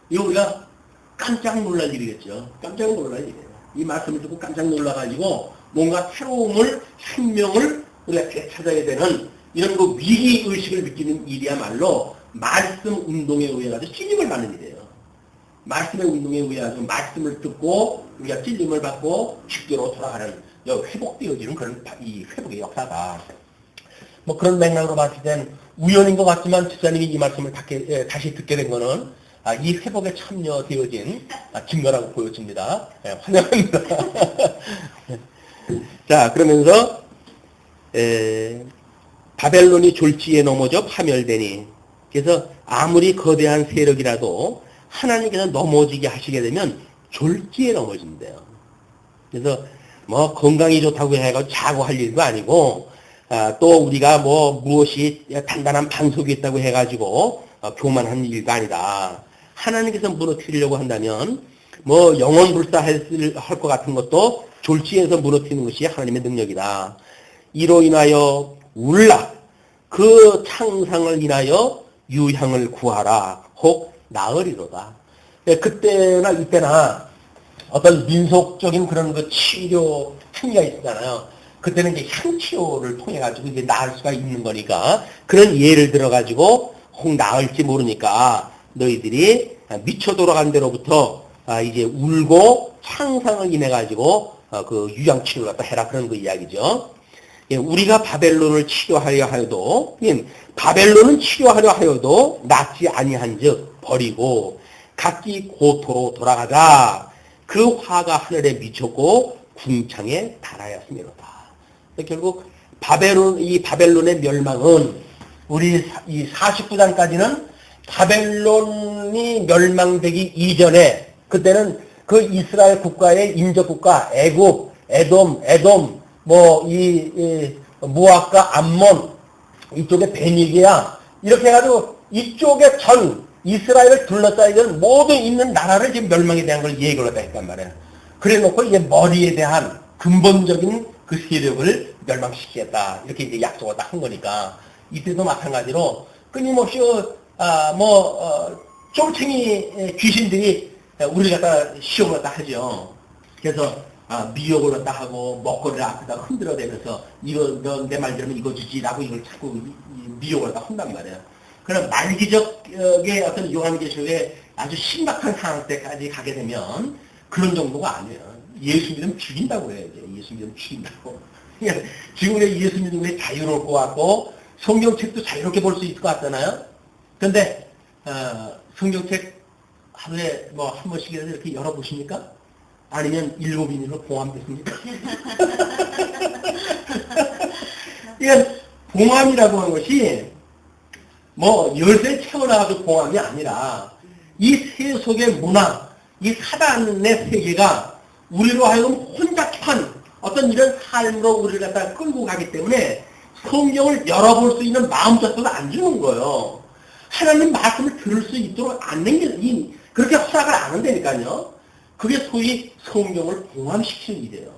이거 우리가 깜짝 놀랄 일이겠죠. 깜짝 놀랄 일이에요. 이 말씀을 듣고 깜짝 놀라가지고 뭔가 새로움을, 생명을 우리가 되찾아야 되는 이런 그 위기의식을 느끼는 일이야말로 말씀 운동에 의해 가지고 찔림을 받는 일이에요. 말씀의 운동에 의해 가지고 말씀을 듣고 우리가 찔림을 받고 십계로 돌아가는 회복되어지는 그런 이 회복의 역사가 그런 맥락으로 봤을 땐 우연인 것 같지만 집사님이 이 말씀을 다시 듣게 된 거는 이 회복에 참여되어진 증거라고 보여집니다. 환영합니다. 자, 그러면서 바벨론이 졸지에 넘어져 파멸되니, 그래서 아무리 거대한 세력이라도 하나님께서 넘어지게 하시게 되면 졸지에 넘어진대요. 그래서 건강이 좋다고 해가지고 자고 할 일도 아니고, 또 우리가 무엇이 단단한 반석이 있다고 해가지고 교만한 일도 아니다. 하나님께서 무너뜨리려고 한다면 영원불사할 것 같은 것도 졸지에서 무너뜨리는 것이 하나님의 능력이다. 이로 인하여 울라. 그 창상을 인하여 유향을 구하라. 혹 나으리로다. 그때나 이때나 어떤 민속적인 그런 그 치료 행위가 있잖아요. 그때는 이제 향치료를 통해 가지고 이제 나을 수가 있는 거니까 그런 예를 들어 가지고 혹 나을지 모르니까 너희들이 미쳐 돌아간 데로부터 이제 울고 창상을 인해 가지고 그 유향치료를 갖다 해라, 그런 그 이야기죠. 예, 우리가 바벨론을 치료하려 하여도, 바벨론은 치료하려 하여도 낫지 아니한즉 버리고 각기 고토로 돌아가자. 그 화가 하늘에 미쳤고 궁창에 달하였음이로다. 결국 이 바벨론의 멸망은 우리 이 49장까지는 바벨론이 멸망되기 이전에, 그때는 그 이스라엘 국가의 인접국가 애굽, 에돔, 모압과 암몬, 이쪽에 베니게야, 이렇게 해가지고 이쪽에 전 이스라엘을 둘러싸여 있는 모든 있는 나라를 지금 멸망에 대한 걸 얘기를 하다 했단 말이에요. 그래 놓고 이제 머리에 대한 근본적인 그 세력을 멸망시키겠다, 이렇게 이제 약속을 딱 한 거니까, 이때도 마찬가지로 끊임없이 쫄챙이 귀신들이 우리를 갖다 시험을 갖다 하죠. 그래서 미혹을 갖다 하고 먹거리를 앞에다 흔들어대면서 이거 너 내 말 들으면 이거 주지라고 이걸 자꾸 미혹을 갖다 한단 말이에요. 그럼 말기적의 어떤 요한계시록의 아주 심각한 상황 때까지 가게 되면 그런 정도가 아니에요. 예수 믿으면 죽인다고 해요. 예수 믿으면 죽인다고. 지금 우리 예수 믿으면 자유로울 것 같고 성경책도 자유롭게 볼 수 있을 것 같잖아요. 근데 성경책 하루에 한 번씩이라도 이렇게 열어보십니까? 아니면 7인으로 봉함됐습니까? 이건 봉함이라고 하는 것이 열쇠 채워놔도 봉함이 아니라 이 세속의 문화, 이 사단의 세계가 우리로 하여금 혼잡한 어떤 이런 삶으로 우리를 갖다 끌고 가기 때문에 성경을 열어볼 수 있는 마음 자체도 안 주는 거예요. 하나님 말씀을 들을 수 있도록 안 남기는, 그렇게 허락을 안 한다니까요. 그게 소위 성경을 봉함시키는 일이에요.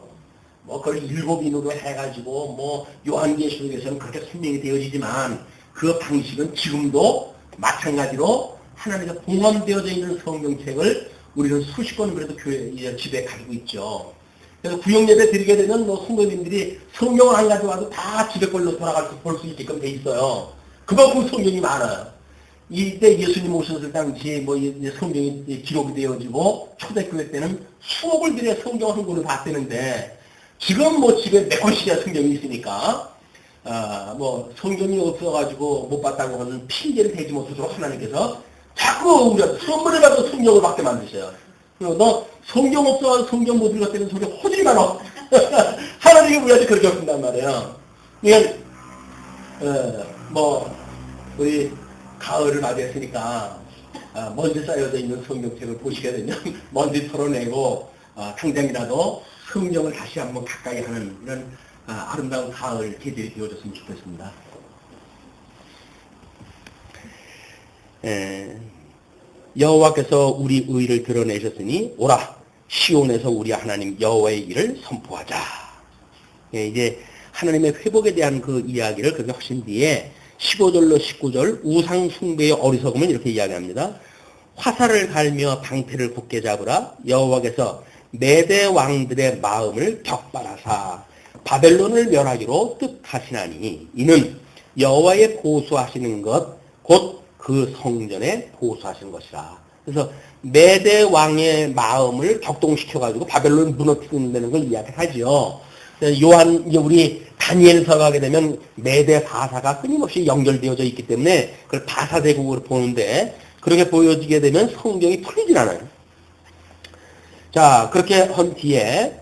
그걸 7인으로 해가지고, 요한계시록에서는 그렇게 설명이 되어지지만, 그 방식은 지금도 마찬가지로 하나님과 봉함되어져 있는 성경책을 우리는 수십 권 그래도 집에 가지고 있죠. 그래서 구역예배 드리게 되면 성도님들이 성경을 안 가져와도 다 집에 걸로 볼 수 있게끔 돼 있어요. 그만큼 성경이 많아요. 이때 예수님 오셨을 당시에 성경이 기록이 되어지고 초대교회 때는 수억을 들여 성경 한 권을 봤다는데 지금 집에 몇 권씩이나 성경이 있으니까 성경이 없어가지고 못 봤다고 하는 핑계를 대지 못하도록 하나님께서 자꾸 우리가 선물해가지고 성경을 받게 만드셔요. 그리고 너 성경 없어가지고 성경 못 읽었다는 소리 허들이 많아. 하나님이 우리한테 그렇게 하신단 말이에요. 이게 우리 가을을 맞이했으니까 먼지 쌓여져 있는 성경책을 보시게 되면 먼지 털어내고 당장이라도 성경을 다시 한번 가까이 하는 이런 아름다운 가을 계절이 되어졌으면 좋겠습니다. 여호와께서 우리 의를 드러내셨으니 오라 시온에서 우리 하나님 여호와의 일을 선포하자. 이제 하나님의 회복에 대한 그 이야기를 그렇게 하신 뒤에 15절로 19절 우상 숭배의 어리석음을 이렇게 이야기합니다. 화살을 갈며 방패를 굳게 잡으라. 여호와께서 메대 왕들의 마음을 격발하사 바벨론을 멸하기로 뜻하시나니 이는 여호와의 보수하시는 것 곧 그 성전에 보수하시는 것이라. 그래서 메대 왕의 마음을 격동시켜가지고 바벨론을 무너뜨린다는 걸 이야기하죠. 우리 다니엘서 가게 되면 메대 바사가 끊임없이 연결되어져 있기 때문에 그걸 바사 제국으로 보는데 그렇게 보여지게 되면 성경이 풀리질 않아요. 자, 그렇게 한 뒤에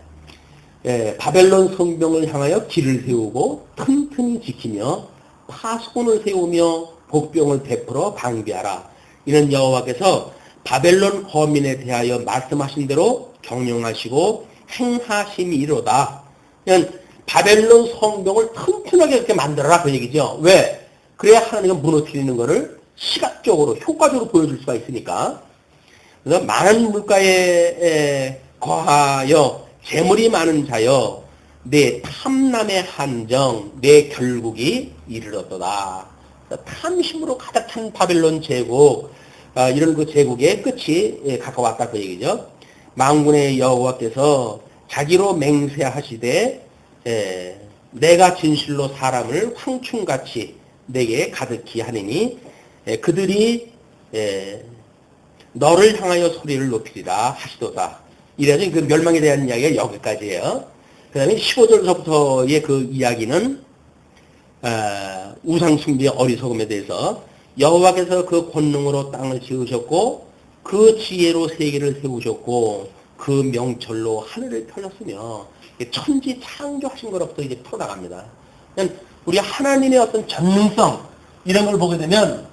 바벨론 성벽을 향하여 길을 세우고 튼튼히 지키며 파수꾼을 세우며 복병을 베풀어 방비하라. 이는 여호와께서 바벨론 거민에 대하여 말씀하신 대로 경영하시고 행하심이로다. 그냥 바벨론 성벽을 튼튼하게 이렇게 만들어라 그 얘기죠. 왜? 그래야 하나님은 무너뜨리는 것을 시각적으로 효과적으로 보여줄 수가 있으니까. 그래서 많은 물가에 거하여 재물이 많은 자여 내 탐남의 한정 내 결국이 이르렀도다. 탐심으로 가득 찬 바벨론 제국, 이런 그 제국의 끝이 가까웠다 그 얘기죠. 만군의 여호와께서 자기로 맹세하시되 내가 진실로 사람을 황충같이 내게 가득히 하리니 그들이 너를 향하여 소리를 높이리라 하시도다. 이래서 그 멸망에 대한 이야기가 여기까지예요. 그 다음에 15절서부터의 그 이야기는 우상 숭배의 어리석음에 대해서 여호와께서 그 권능으로 땅을 지으셨고 그 지혜로 세계를 세우셨고 그 명철로 하늘을 펴셨으며 천지 창조하신 것로부터 이제 풀어나갑니다. 우리 하나님의 어떤 전능성 이런 걸 보게 되면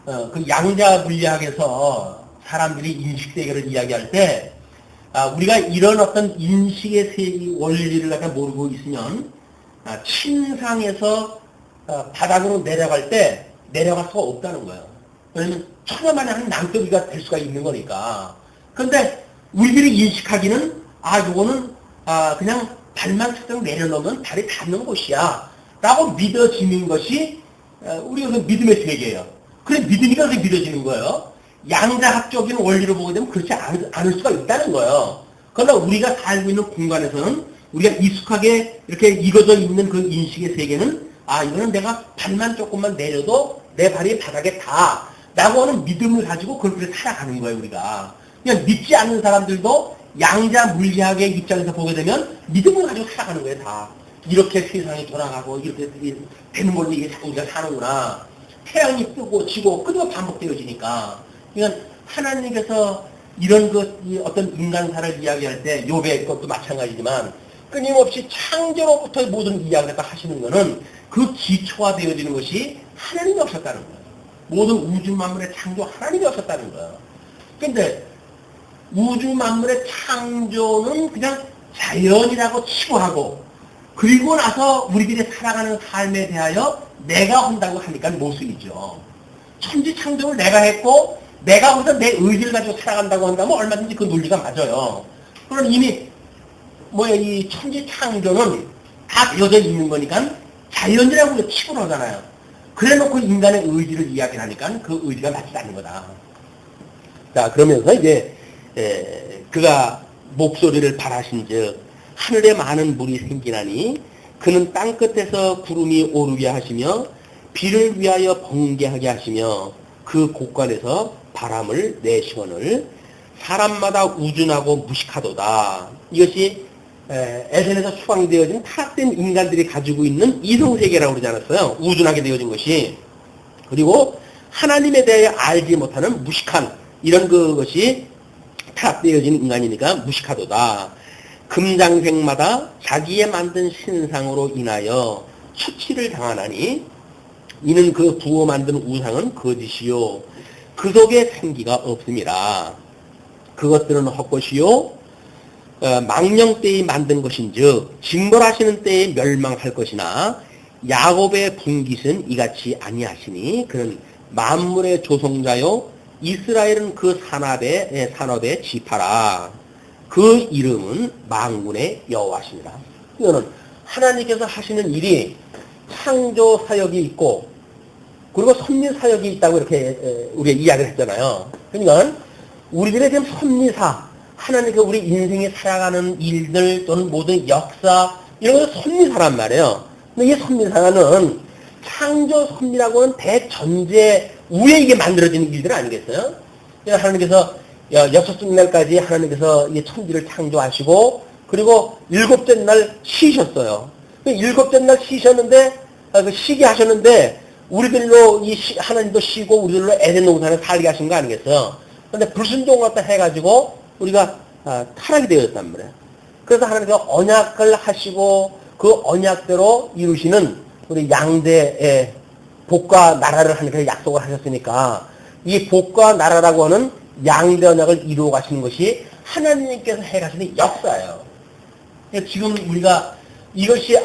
그 양자 물리학에서 사람들이 인식 세계를 이야기할 때 우리가 이런 어떤 인식의 원리를 갖다 모르고 있으면 침상에서 바닥으로 내려갈 때 내려갈 수가 없다는 거예요. 왜냐면 천하만한 낭떠기가 될 수가 있는 거니까. 그런데 우리들이 인식하기는 요거는 그냥 발만 살짝 내려놓으면 발이 닿는 곳이야 라고 믿어지는 것이 우리가 그 믿음의 세계예요. 그래 믿으니까 그게 믿어지는 거예요. 양자학적인 원리로 보게 되면 그렇지 않을 수가 있다는 거예요. 그러나 우리가 살고 있는 공간에서는 우리가 익숙하게 이렇게 익어져 있는 그 인식의 세계는 이거는 내가 발만 조금만 내려도 내 발이 바닥에 닿아 라고 하는 믿음을 가지고 그렇게 살아가는 거예요. 우리가 그냥 믿지 않는 사람들도 양자 물리학의 입장에서 보게 되면 믿음을 가지고 살아가는 거예요. 다 이렇게 세상이 돌아가고 이렇게 되는 걸로 이게 자꾸 우리가 사는구나. 태양이 뜨고 지고 끊임없이 반복되어지니까. 그러니까 하나님께서 이런 어떤 인간사를 이야기할 때 욥의 것도 마찬가지지만 끊임없이 창조로부터 모든 이야기를 하시는 것은 그 기초화 되어지는 것이 하나님이 없었다는 거예요. 모든 우주 만물의 창조 하나님이 없었다는 거예요. 근데 우주 만물의 창조는 그냥 자연이라고 치부하고 그리고 나서 우리들이 살아가는 삶에 대하여 내가 한다고 하니까 모순이죠. 천지 창조를 내가 했고 내가 혼자 내 의지를 가지고 살아간다고 한다면 얼마든지 그 논리가 맞아요. 그럼 이미 이 천지 창조는 다 되어져 있는 거니까 자연이라고 우리가 치부를 하잖아요. 그래놓고 인간의 의지를 이야기하니까 그 의지가 맞지 않는 거다. 자, 그러면서 이제 그가 목소리를 발하신즉 하늘에 많은 물이 생기나니 그는 땅 끝에서 구름이 오르게 하시며 비를 위하여 번개하게 하시며 그 곳간에서 바람을 내시거늘 사람마다 우준하고 무식하도다. 이것이 에덴에서 추방되어진 타락된 인간들이 가지고 있는 이성세계라고 그러지 않았어요. 우준하게 되어진 것이. 그리고 하나님에 대해 알지 못하는 무식한 이런 그것이 타락되어진 인간이니까 무식하도다. 금장색마다 자기의 만든 신상으로 인하여 수치를 당하나니 이는 그 부어 만든 우상은 거짓이요 그 속에 생기가 없음이라. 그것들은 헛것이요 망령 때에 만든 것인즉 징벌하시는 때에 멸망할 것이나 야곱의 분깃은 이같이 아니하시니 그는 만물의 조성자요 이스라엘은 그 산업의 지파라. 그 이름은 만군의 여호와시니라. 이거는 하나님께서 하시는 일이 창조 사역이 있고 그리고 섭리 사역이 있다고 이렇게 우리가 이야기를 했잖아요. 그러니까 우리들의 지금 섭리사 하나님께서 우리 인생에 살아가는 일들 또는 모든 역사 이런 것을 섭리사란 말이에요. 근데 이 섭리사는 창조 섭리라고는 대전제 위에 이게 만들어지는 일들 아니겠어요? 하나님께서 여섯째 날까지 하나님께서 이 천지를 창조하시고 그리고 일곱째 날 쉬셨어요. 일곱째 날 쉬셨는데 쉬게 하셨는데 우리들로 하나님도 쉬고 우리들로 에덴 동산에 살게 하신 거 아니겠어요? 그런데 불순종 갖다 해가지고 우리가 타락이 되었단 말이에요. 그래서 하나님께서 언약을 하시고 그 언약대로 이루시는 우리 양대의 복과 나라를 하나님께서 약속을 하셨으니까 이 복과 나라라고 하는 양대 언약을 이루어 가시는 것이 하나님께서 해가시는 역사예요. 지금 우리가 이것이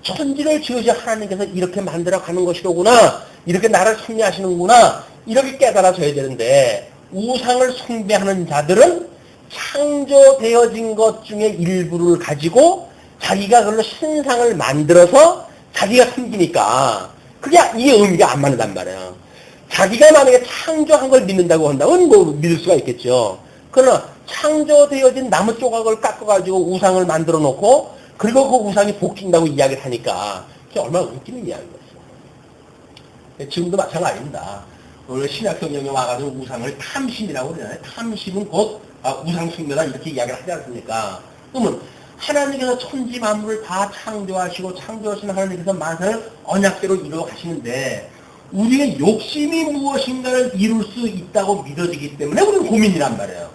천지를 지으신 하나님께서 이렇게 만들어 가는 것이로구나, 이렇게 나를 섭리하시는구나 이렇게 깨달아져야 되는데 우상을 숭배하는 자들은 창조되어진 것 중에 일부를 가지고 자기가 그걸로 신상을 만들어서 자기가 섬기니까 그게 이게 의미가 안 맞는단 말이에요. 자기가 만약에 창조한 걸 믿는다고 한다면 믿을 수가 있겠죠. 그러나 창조되어진 나무 조각을 깎아가지고 우상을 만들어 놓고 그리고 그 우상이 복진다고 이야기를 하니까 그게 얼마나 웃기는 이야기였어요. 지금도 마찬가지입니다. 오늘 신약 성경에 와가지고 우상을 탐심이라고 그러잖아요. 탐심은 곧 우상 숭배다 이렇게 이야기를 하지 않습니까? 그러면 하나님께서 천지 만물을 다 창조하신 하나님께서 만사를 언약대로 이루어 가시는데 우리의 욕심이 무엇인가를 이룰 수 있다고 믿어지기 때문에 우리는 고민이란 말이에요.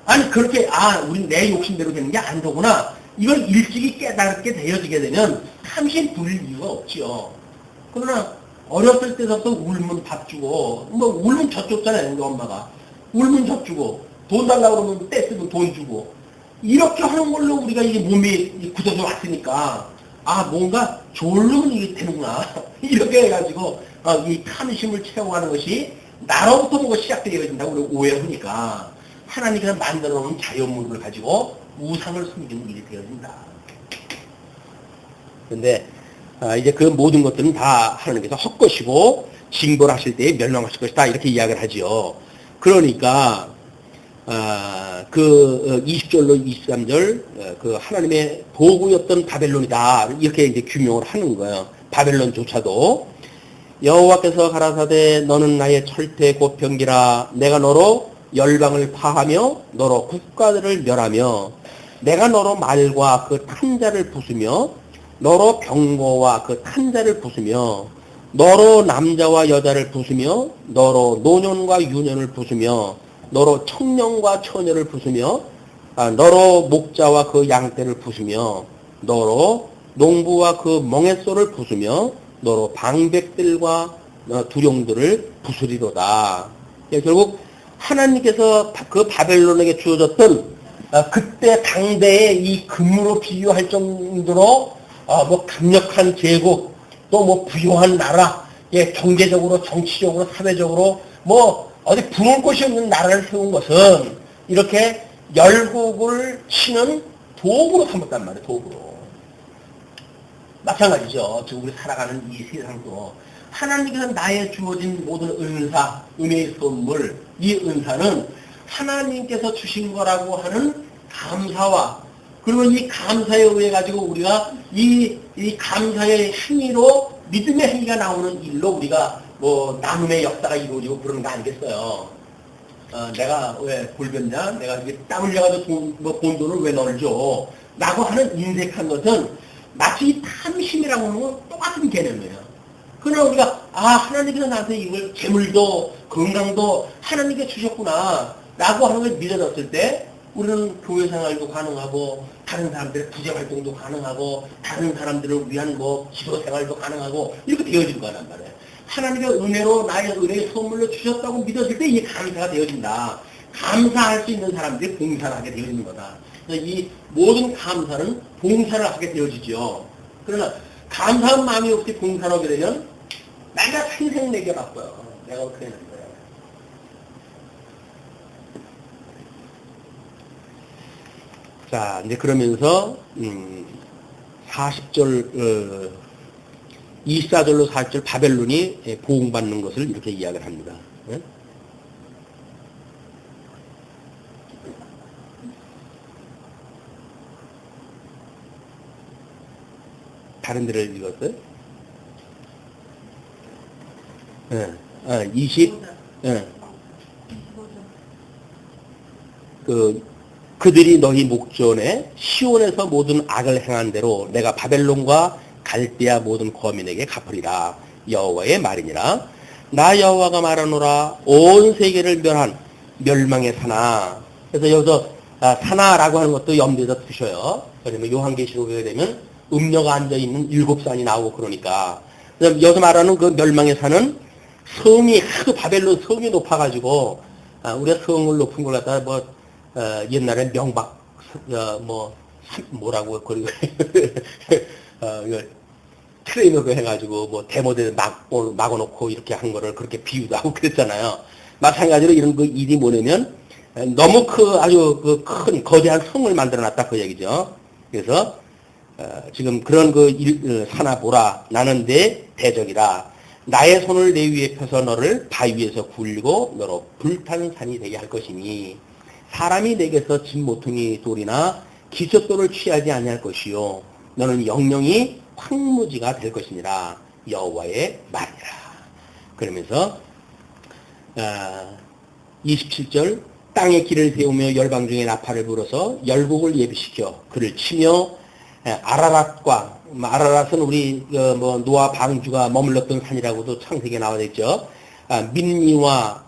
아니 그렇게 우리 내 욕심대로 되는 게 아니더구나. 이걸 일찍이 깨닫게 되어지게 되면 참신 부릴 이유가 없지요. 그러나 어렸을 때부터 울면 밥 주고 뭐 울면 젖 줬잖아요. 우리 엄마가 울면 젖 주고 돈 달라고 그러면 떼쓰고 돈 주고 이렇게 하는 걸로 우리가 이게 몸이 굳어져 왔으니까 뭔가 졸르면 이게 되는구나 이렇게 해가지고 이 탐심을 채워가는 것이 나로부터 뭐가 시작되어진다고 우리가 오해하니까 하나님께서 만들어 놓은 자연물을 가지고 우상을 숨기는 일이 되어진다. 그런데 이제 그 모든 것들은 다 하나님께서 헛것이고 징벌 하실 때에 멸망하실 것이다 이렇게 이야기를 하지요. 그러니까 그 20절로 23절 그 하나님의 도구였던 바벨론이다 이렇게 이제 규명을 하는 거예요. 바벨론조차도 여호와께서 가라사대 너는 나의 철퇴 곧 병기라 내가 너로 열방을 파하며 너로 국가들을 멸하며 내가 너로 말과 그 탄자를 부수며 너로 병거와 그 탄자를 부수며 너로 남자와 여자를 부수며 너로 노년과 유년을 부수며 너로 청년과 처녀를 부수며 너로 목자와 그 양떼를 부수며 너로 농부와 그 멍에소를 부수며 너로 방백들과 두룡들을 부수리로다. 결국 하나님께서 그 바벨론에게 주어졌던 그때 당대의 이 금으로 비유할 정도로 뭐 강력한 제국 또 뭐 부유한 나라 경제적으로 정치적으로 사회적으로 뭐 어디 부을 곳이 없는 나라를 세운 것은 이렇게 열국을 치는 도구로 삼았단 말이에요. 도구로. 마찬가지죠. 지금 우리 살아가는 이 세상도 하나님께서 나의 주어진 모든 은사, 은혜의 선물, 이 은사는 하나님께서 주신 거라고 하는 감사와 그리고 이 감사에 의해 가지고 우리가 이 감사의 행위로 믿음의 행위가 나오는 일로 우리가 뭐 나눔의 역사가 이루어지고 그러는 거 아니겠어요. 내가 왜 골변냐? 내가 이게 땀 흘려가지고 본 돈을 왜 널 줘? 라고 하는 인색한 것은 마치 이 탐심이라고 하는 건 똑같은 개념이에요. 그러나 우리가 하나님께서 나한테 이걸 재물도 건강도 하나님께 주셨구나 라고 하는 걸 믿어졌을 때 우리는 교회 생활도 가능하고 다른 사람들의 부재 활동도 가능하고 다른 사람들을 위한 뭐 지도 생활도 가능하고 이렇게 되어질 거란 말이에요. 하나님의 은혜로 나의 은혜의 선물로 주셨다고 믿었을 때 이게 감사가 되어진다. 감사할 수 있는 사람들이 봉사를 하게 되어지는 거다. 이 모든 감사는 봉사를 하게 되어지죠. 그러나 감사한 마음이 없이 봉사를 하게 되면 내가 생색내게 바빠요. 내가 어떻게 해야 거야. 자, 이제 그러면서 40절 24절로 40절 바벨론이 보응받는 것을 이렇게 이야기를 합니다. 네? 다른 데를 읽었어요? 네. 20, 네. 그들이 너희 목전에 시온에서 모든 악을 행한 대로 내가 바벨론과 갈대아 모든 거민에게 갚으리라. 여호와의 말이니라. 나 여호와가 말하노라. 온 세계를 멸한 멸망의 사나. 그래서 여기서 사나라고 하는 것도 염두에다 두셔요. 그러면 요한계시록에 되면 음녀가 앉아있는 7산이 나오고 그러니까. 여기서 말하는 그 멸망의 산은 성이 하도 바벨론 성이 높아가지고 우리가 성을 높은 걸 갖다가 옛날에 명박 뭐라고 그리고 트레이너로 해가지고 뭐 데모대 막아놓고 이렇게 한 거를 그렇게 비유도 하고 그랬잖아요. 마찬가지로 이런 그 일이 뭐냐면 너무 아주 큰 거대한 성을 만들어놨다 그 얘기죠. 그래서 지금 그런 사나 보라 나는 내 대적이라. 나의 손을 내 위에 펴서 너를 바위에서 굴리고 너로 불탄 산이 되게 할 것이니 사람이 내게서 진모퉁이 돌이나 기슭돌을 취하지 아니할 것이요 너는 영영이 황무지가 될 것이니라. 여호와의 말이라. 그러면서 27절 땅에 길을 세우며 열방 중에 나팔을 불어서 열국을 예비시켜 그를 치며 아라랏과 아라랏은 우리 노아 방주가 머물렀던 산이라고도 창세기에 나와 있죠. 민니와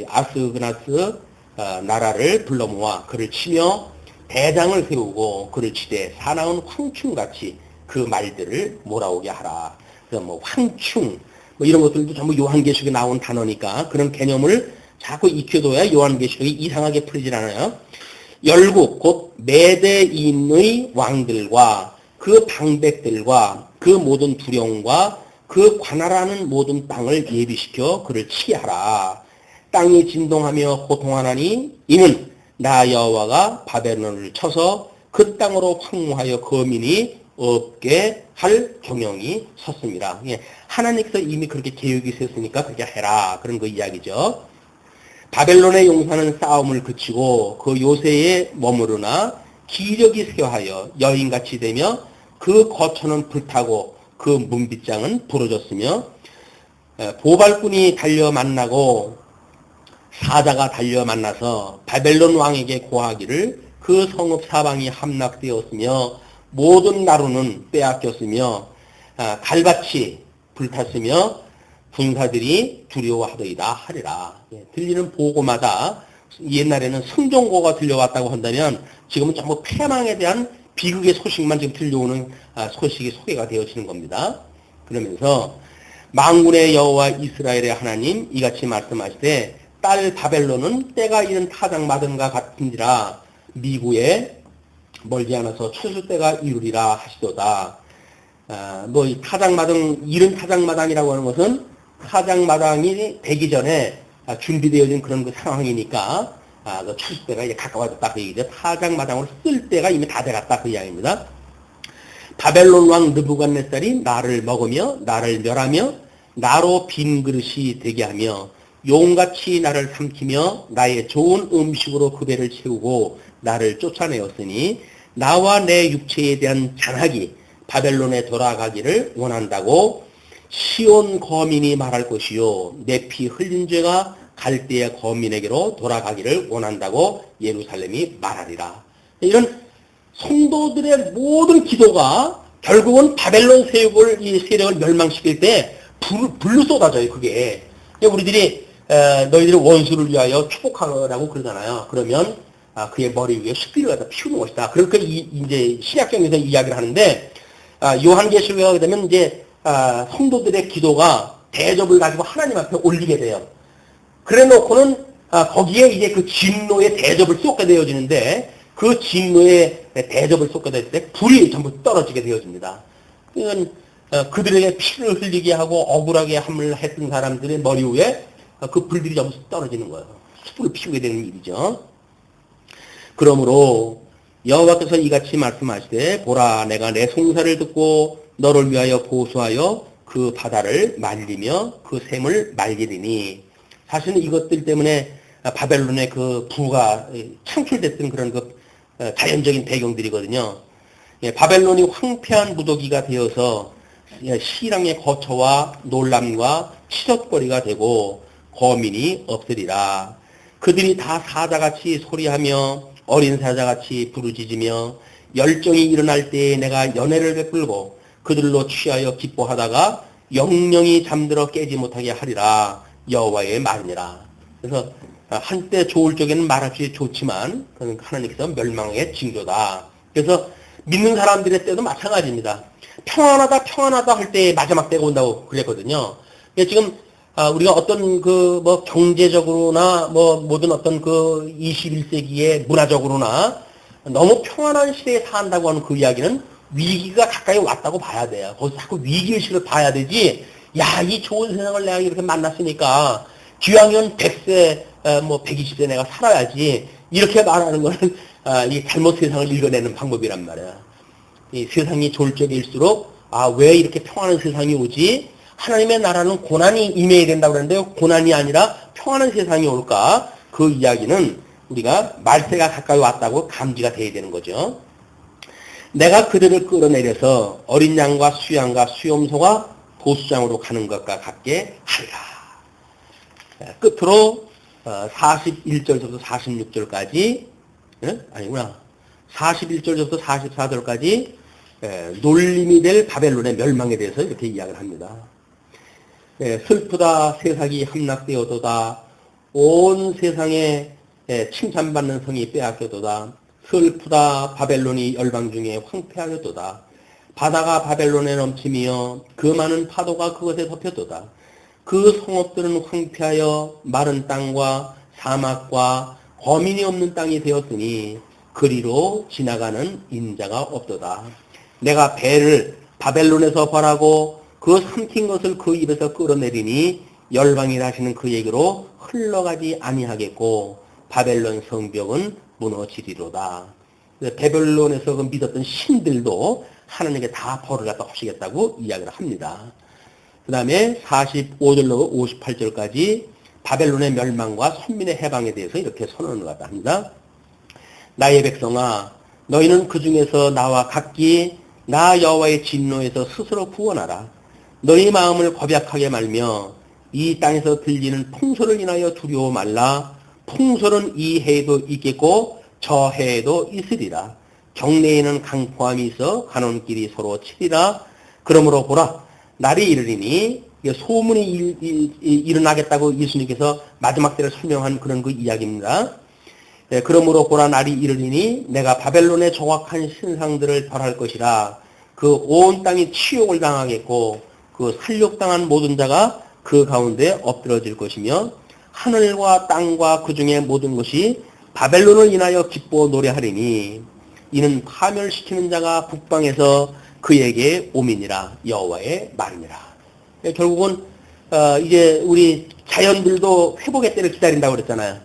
아스그나스 나라를 불러 모아 그를 치며 대장을 세우고 그를 치되 사나운 황충같이 그 말들을 몰아오게 하라. 그래서 뭐 황충 이런 것들도 전부 요한계시록에 나온 단어니까 그런 개념을 자꾸 익혀둬야 요한계시록이 이상하게 풀리질 않아요. 열국 곧 메대인의 왕들과 그 방백들과 그 모든 두령과 그 관할하는 모든 땅을 예비시켜 그를 치게 하라. 땅이 진동하며 고통하나니 이는 나 여호와가 바벨론을 쳐서 그 땅으로 황무하여 거민이 없게 할 경영이 섰습니다. 하나님께서 이미 그렇게 계획이 있었으니까 그렇게 해라. 그런 그 이야기죠. 바벨론의 용사는 싸움을 그치고 그 요새에 머무르나 기력이 쇠하여 여인같이 되며 그 거처는 불타고 그 문빗장은 부러졌으며 보발꾼이 달려 만나고 사자가 달려 만나서 바벨론 왕에게 고하기를 그 성읍 사방이 함락되었으며 모든 나루는 빼앗겼으며 갈밭이 불탔으며 군사들이 두려워하더이다 하리라. 들리는 보고마다 옛날에는 승전고가 들려왔다고 한다면 지금은 전부 패망에 대한 비극의 소식만 지금 들려오는 소식이 소개가 되어지는 겁니다. 그러면서 만군의 여호와 이스라엘의 하나님 이같이 말씀하시되 딸 바벨론은 때가 이른 타작마당과 같은지라 미구에 멀지 않아서 추수 때가 이루리라 하시도다. 이 타작마당, 이른 타작마당이라고 하는 것은 타작마당이 되기 전에 준비되어진 그런 그 상황이니까 그 추수 때가 이제 가까워졌다 그 얘기죠. 타작마당으로 쓸 때가 이미 다 돼갔다 그 이야기입니다. 바벨론 왕 느부갓네살이 나를 먹으며 나를 멸하며 나로 빈 그릇이 되게 하며 용같이 나를 삼키며 나의 좋은 음식으로 그 배를 채우고 나를 쫓아내었으니 나와 내 육체에 대한 잔악이 바벨론에 돌아가기를 원한다고 시온 거민이 말할 것이요 내 피 흘린 죄가 갈대의 거민에게로 돌아가기를 원한다고 예루살렘이 말하리라. 이런 성도들의 모든 기도가 결국은 바벨론 세력을 이 세력을 멸망시킬 때 불로 쏟아져요. 그게 우리들이 너희들의 원수를 위하여 축복하라고 그러잖아요. 그러면 그의 머리 위에 숯불을 갖다 피우는 것이다. 그렇게 이제 신약성에서 이야기를 하는데 요한계시록에 가게 되면 이제 성도들의 기도가 대접을 가지고 하나님 앞에 올리게 돼요. 그래 놓고는 거기에 이제 그 진노의 대접을 쏟게 되어지는데 그 진노의 대접을 쏟게 될 때 불이 전부 떨어지게 되어집니다. 이건 그들에게 피를 흘리게 하고 억울하게 함을 했던 사람들의 머리 위에 그 불들이 전부 떨어지는 거예요. 숯불을 피우게 되는 일이죠. 그러므로 여호와께서 이같이 말씀하시되 보라 내가 내 송사를 듣고 너를 위하여 보수하여 그 바다를 말리며 그 샘을 말리리니 사실은 이것들 때문에 바벨론의 그 부가 창출됐던 그런 그 자연적인 배경들이거든요. 바벨론이 황폐한 무더기가 되어서 시랑의 거처와 놀람과 치젓거리가 되고 거민이 없으리라. 그들이 다 사자같이 소리하며 어린 사자같이 부르짖으며 열정이 일어날 때에 내가 연회를 베풀고 그들로 취하여 기뻐하다가 영영이 잠들어 깨지 못하게 하리라. 여호와의 말이니라. 그래서 한때 좋을 적에는 말없이 좋지만 그는 하나님께서 멸망의 징조다. 그래서 믿는 사람들의 때도 마찬가지입니다. 평안하다 할 때 마지막 때가 온다고 그랬거든요. 지금 우리가 어떤 경제적으로나 모든 어떤 21세기의 문화적으로나 너무 평안한 시대에 산다고 하는 그 이야기는 위기가 가까이 왔다고 봐야 돼요. 거기서 자꾸 위기의식을 봐야 되지. 야, 이 좋은 세상을 내가 이렇게 만났으니까 기왕이면 100세, 120세 내가 살아야지. 이렇게 말하는 거는 이 잘못 세상을 읽어내는 방법이란 말이야. 이 세상이 좋을 적일수록 왜 이렇게 평안한 세상이 오지? 하나님의 나라는 고난이 임해야 된다고 그러는데요. 고난이 아니라 평안한 세상이 올까? 그 이야기는 우리가 말세가 가까이 왔다고 감지가 돼야 되는 거죠. 내가 그들을 끌어내려서 어린 양과 수양과 수염소가 보수장으로 가는 것과 같게 하리라. 끝으로 41절부터 46절까지, 아니구나. 41절부터 44절까지 놀림이 될 바벨론의 멸망에 대해서 이렇게 이야기를 합니다. 슬프다 세상이 함락되어도다. 온 세상에 칭찬받는 성이 빼앗겨도다. 슬프다 바벨론이 열방 중에 황폐하여도다. 바다가 바벨론에 넘치며 그 많은 파도가 그것에 덮여도다. 그 성읍들은 황폐하여 마른 땅과 사막과 거민이 없는 땅이 되었으니 그리로 지나가는 인자가 없도다. 내가 배를 바벨론에서 벌하고 그 삼킨 것을 그 입에서 끌어내리니 열방이라 하시는 그에게로 흘러가지 아니하겠고 바벨론 성벽은 무너지리로다. 바벨론에서 그 믿었던 신들도 하나님께 다 벌을 갖다 없이겠다고 이야기를 합니다. 그 다음에 45절로 58절까지 바벨론의 멸망과 선민의 해방에 대해서 이렇게 선언을 갖다 합니다. 나의 백성아, 너희는 그 중에서 나와 각기 나 여호와의 진노에서 스스로 구원하라. 너희 마음을 겁약하게 말며 이 땅에서 들리는 풍소를 인하여 두려워 말라. 풍소는 이 해에도 있겠고 저 해에도 있으리라. 경내에는 강포함이 있어 가는 길이 서로 치리라. 그러므로 보라, 날이 이르리니, 소문이 일어나겠다고 예수님께서 마지막 때를 설명한 그런 그 이야기입니다. 그러므로 보라, 날이 이르리니 내가 바벨론의 조각한 신상들을 벌할 것이라. 그 온 땅이 치욕을 당하겠고 그 살육당한 모든 자가 그 가운데 엎드러질 것이며 하늘과 땅과 그 중에 모든 것이 바벨론을 인하여 기뻐 노래하리니 이는 파멸시키는 자가 북방에서 그에게 오민이라. 여호와의 말이니라. 결국은 이제 우리 자연들도 회복의 때를 기다린다고 그랬잖아요.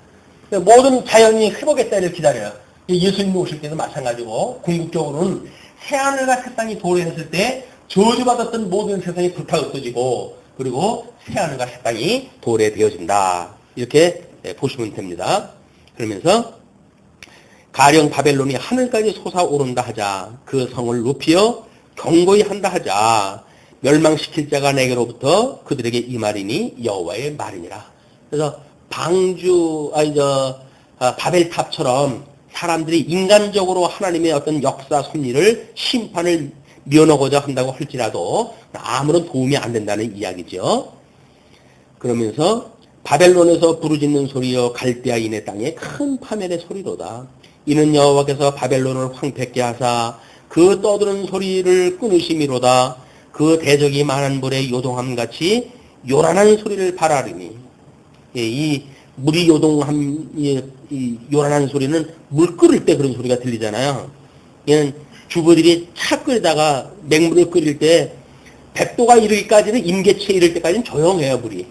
모든 자연이 회복의 때를 기다려요. 예수님 오실 때도 마찬가지고 궁극적으로는 새하늘과 새 땅이 도래했을 때 저주받았던 모든 세상이 불타 없어지고 그리고 새하늘과 새 땅이 도래되어진다. 이렇게 보시면 됩니다. 그러면서 가령 바벨론이 하늘까지 솟아오른다 하자. 그 성을 높여 경고히 한다 하자. 멸망시킬 자가 내게로부터 그들에게 이 말이니 여호와의 말이니라. 그래서 바벨탑처럼 사람들이 인간적으로 하나님의 어떤 역사 섭리를 심판을 면하고자 한다고 할지라도 아무런 도움이 안 된다는 이야기죠. 그러면서 바벨론에서 부르짖는 소리여 갈대아인의 땅에 큰 파멸의 소리로다. 이는 여호와께서 바벨론을 황폐케 하사 그 떠드는 소리를 끊으심이로다. 그 대적이 많은 불에 요동함같이 요란한 소리를 발하리니. 이 물이 요동함, 이 요란한 소리는 물 끓일 때 그런 소리가 들리잖아요. 얘는 주부들이 차 끓이다가 맹물을 끓일 때 100도가 이르기까지는 임계치에 이를 때까지는 조용해요, 물이.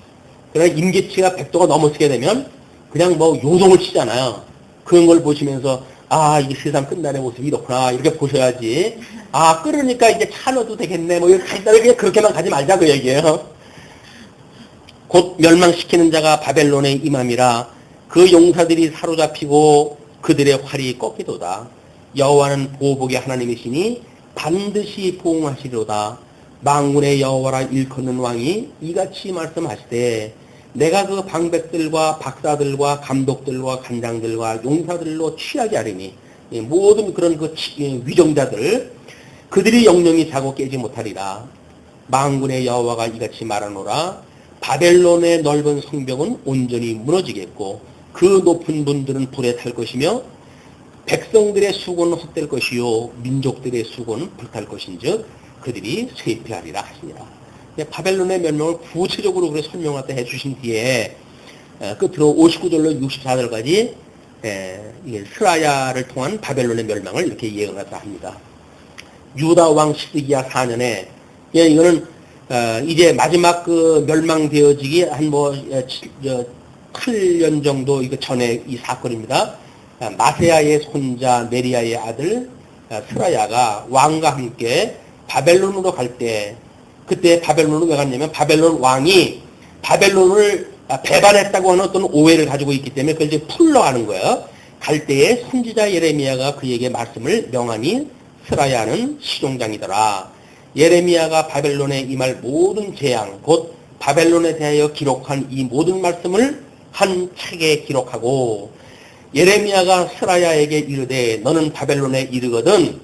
그러나 임계치가 100도가 넘어서게 되면 그냥 뭐 요동을 치잖아요. 그런 걸 보시면서 아, 이게 세상 끝날의 모습이 이렇구나 이렇게 보셔야지. 아, 끓으니까 이제 차 넣어도 되겠네 뭐 이렇게 그냥 그렇게만 가지 말자 그 얘기예요. 곧 멸망시키는 자가 바벨론의 임함이라. 그 용사들이 사로잡히고 그들의 활이 꺾이도다. 여호와는 보복의 하나님이시니 반드시 보응하시리로다. 만군의 여호와라 일컫는 왕이 이같이 말씀하시되 내가 그 방백들과 박사들과 감독들과 간장들과 용사들로 취하게 하리니 모든 그런 그 위정자들 그들이 영영이 자고 깨지 못하리라. 만군의 여호와가 이같이 말하노라. 바벨론의 넓은 성벽은 온전히 무너지겠고 그 높은 분들은 불에 탈 것이며 백성들의 수고는 헛될 것이요 민족들의 수고는 불탈 것인즉 그들이 쇠폐하리라 하시니라. 바벨론의 멸망을 구체적으로 그렇게 설명을 해주신 뒤에 끝으로 59절로 64절까지 스라야를 통한 바벨론의 멸망을 이렇게 예언을 합니다. 유다 왕 시드기야 4년에 이거는 이제 마지막 그 멸망되어지기 한 8년 정도 이거 전에 이 사건입니다. 마세야의 손자 네리야의 아들 스라야가 왕과 함께 바벨론으로 갈 때 그때 바벨론으로 왜 갔냐면 바벨론 왕이 바벨론을 배반했다고 하는 어떤 오해를 가지고 있기 때문에 그걸 이제 풀러가는 거예요. 갈 때에 선지자 예레미야가 그에게 말씀을 명하니 스라야는 시종장이더라. 예레미야가 바벨론에 임할 모든 재앙 곧 바벨론에 대하여 기록한 이 모든 말씀을 한 책에 기록하고 예레미야가 스라야에게 이르되 너는 바벨론에 이르거든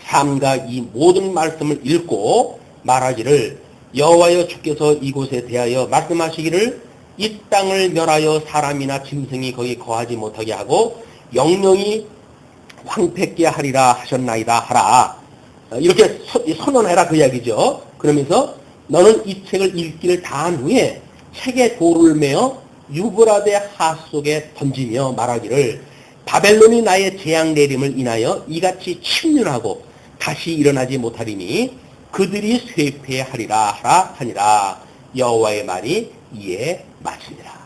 삼가 이 모든 말씀을 읽고 말하기를 여호와여 주께서 이곳에 대하여 말씀하시기를 이 땅을 멸하여 사람이나 짐승이 거기 거하지 못하게 하고 영영이 황폐케 하리라 하셨나이다 하라. 이렇게 선언해라 그 이야기죠. 그러면서 너는 이 책을 읽기를 다한 후에 책에 돌을 메어 유브라데 하 속에 던지며 말하기를 바벨론이 나의 재앙 내림을 인하여 이같이 침륜하고 다시 일어나지 못하리니 그들이 쇠퇴하리라 하라 하니라. 여호와의 말이 이에 마치니라.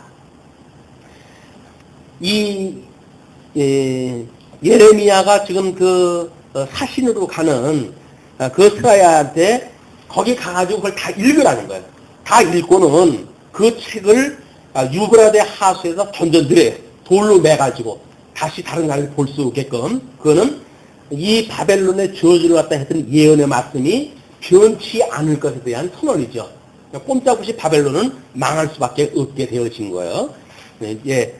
이 예레미야가 지금 그 사신으로 가는 그 스라야한테 거기 가가지고 그걸 다 읽으라는 거예요. 다 읽고는 그 책을 유브라데 하수에서 던져드려요. 돌로 매가지고 다시 다른 나라를 볼 수 있게끔. 그거는 이 바벨론의 저주를 갖다 했던 예언의 말씀이 변치 않을 것에 대한 선언이죠. 꼼짝없이 바벨론은 망할 수밖에 없게 되어진 거예요. 예.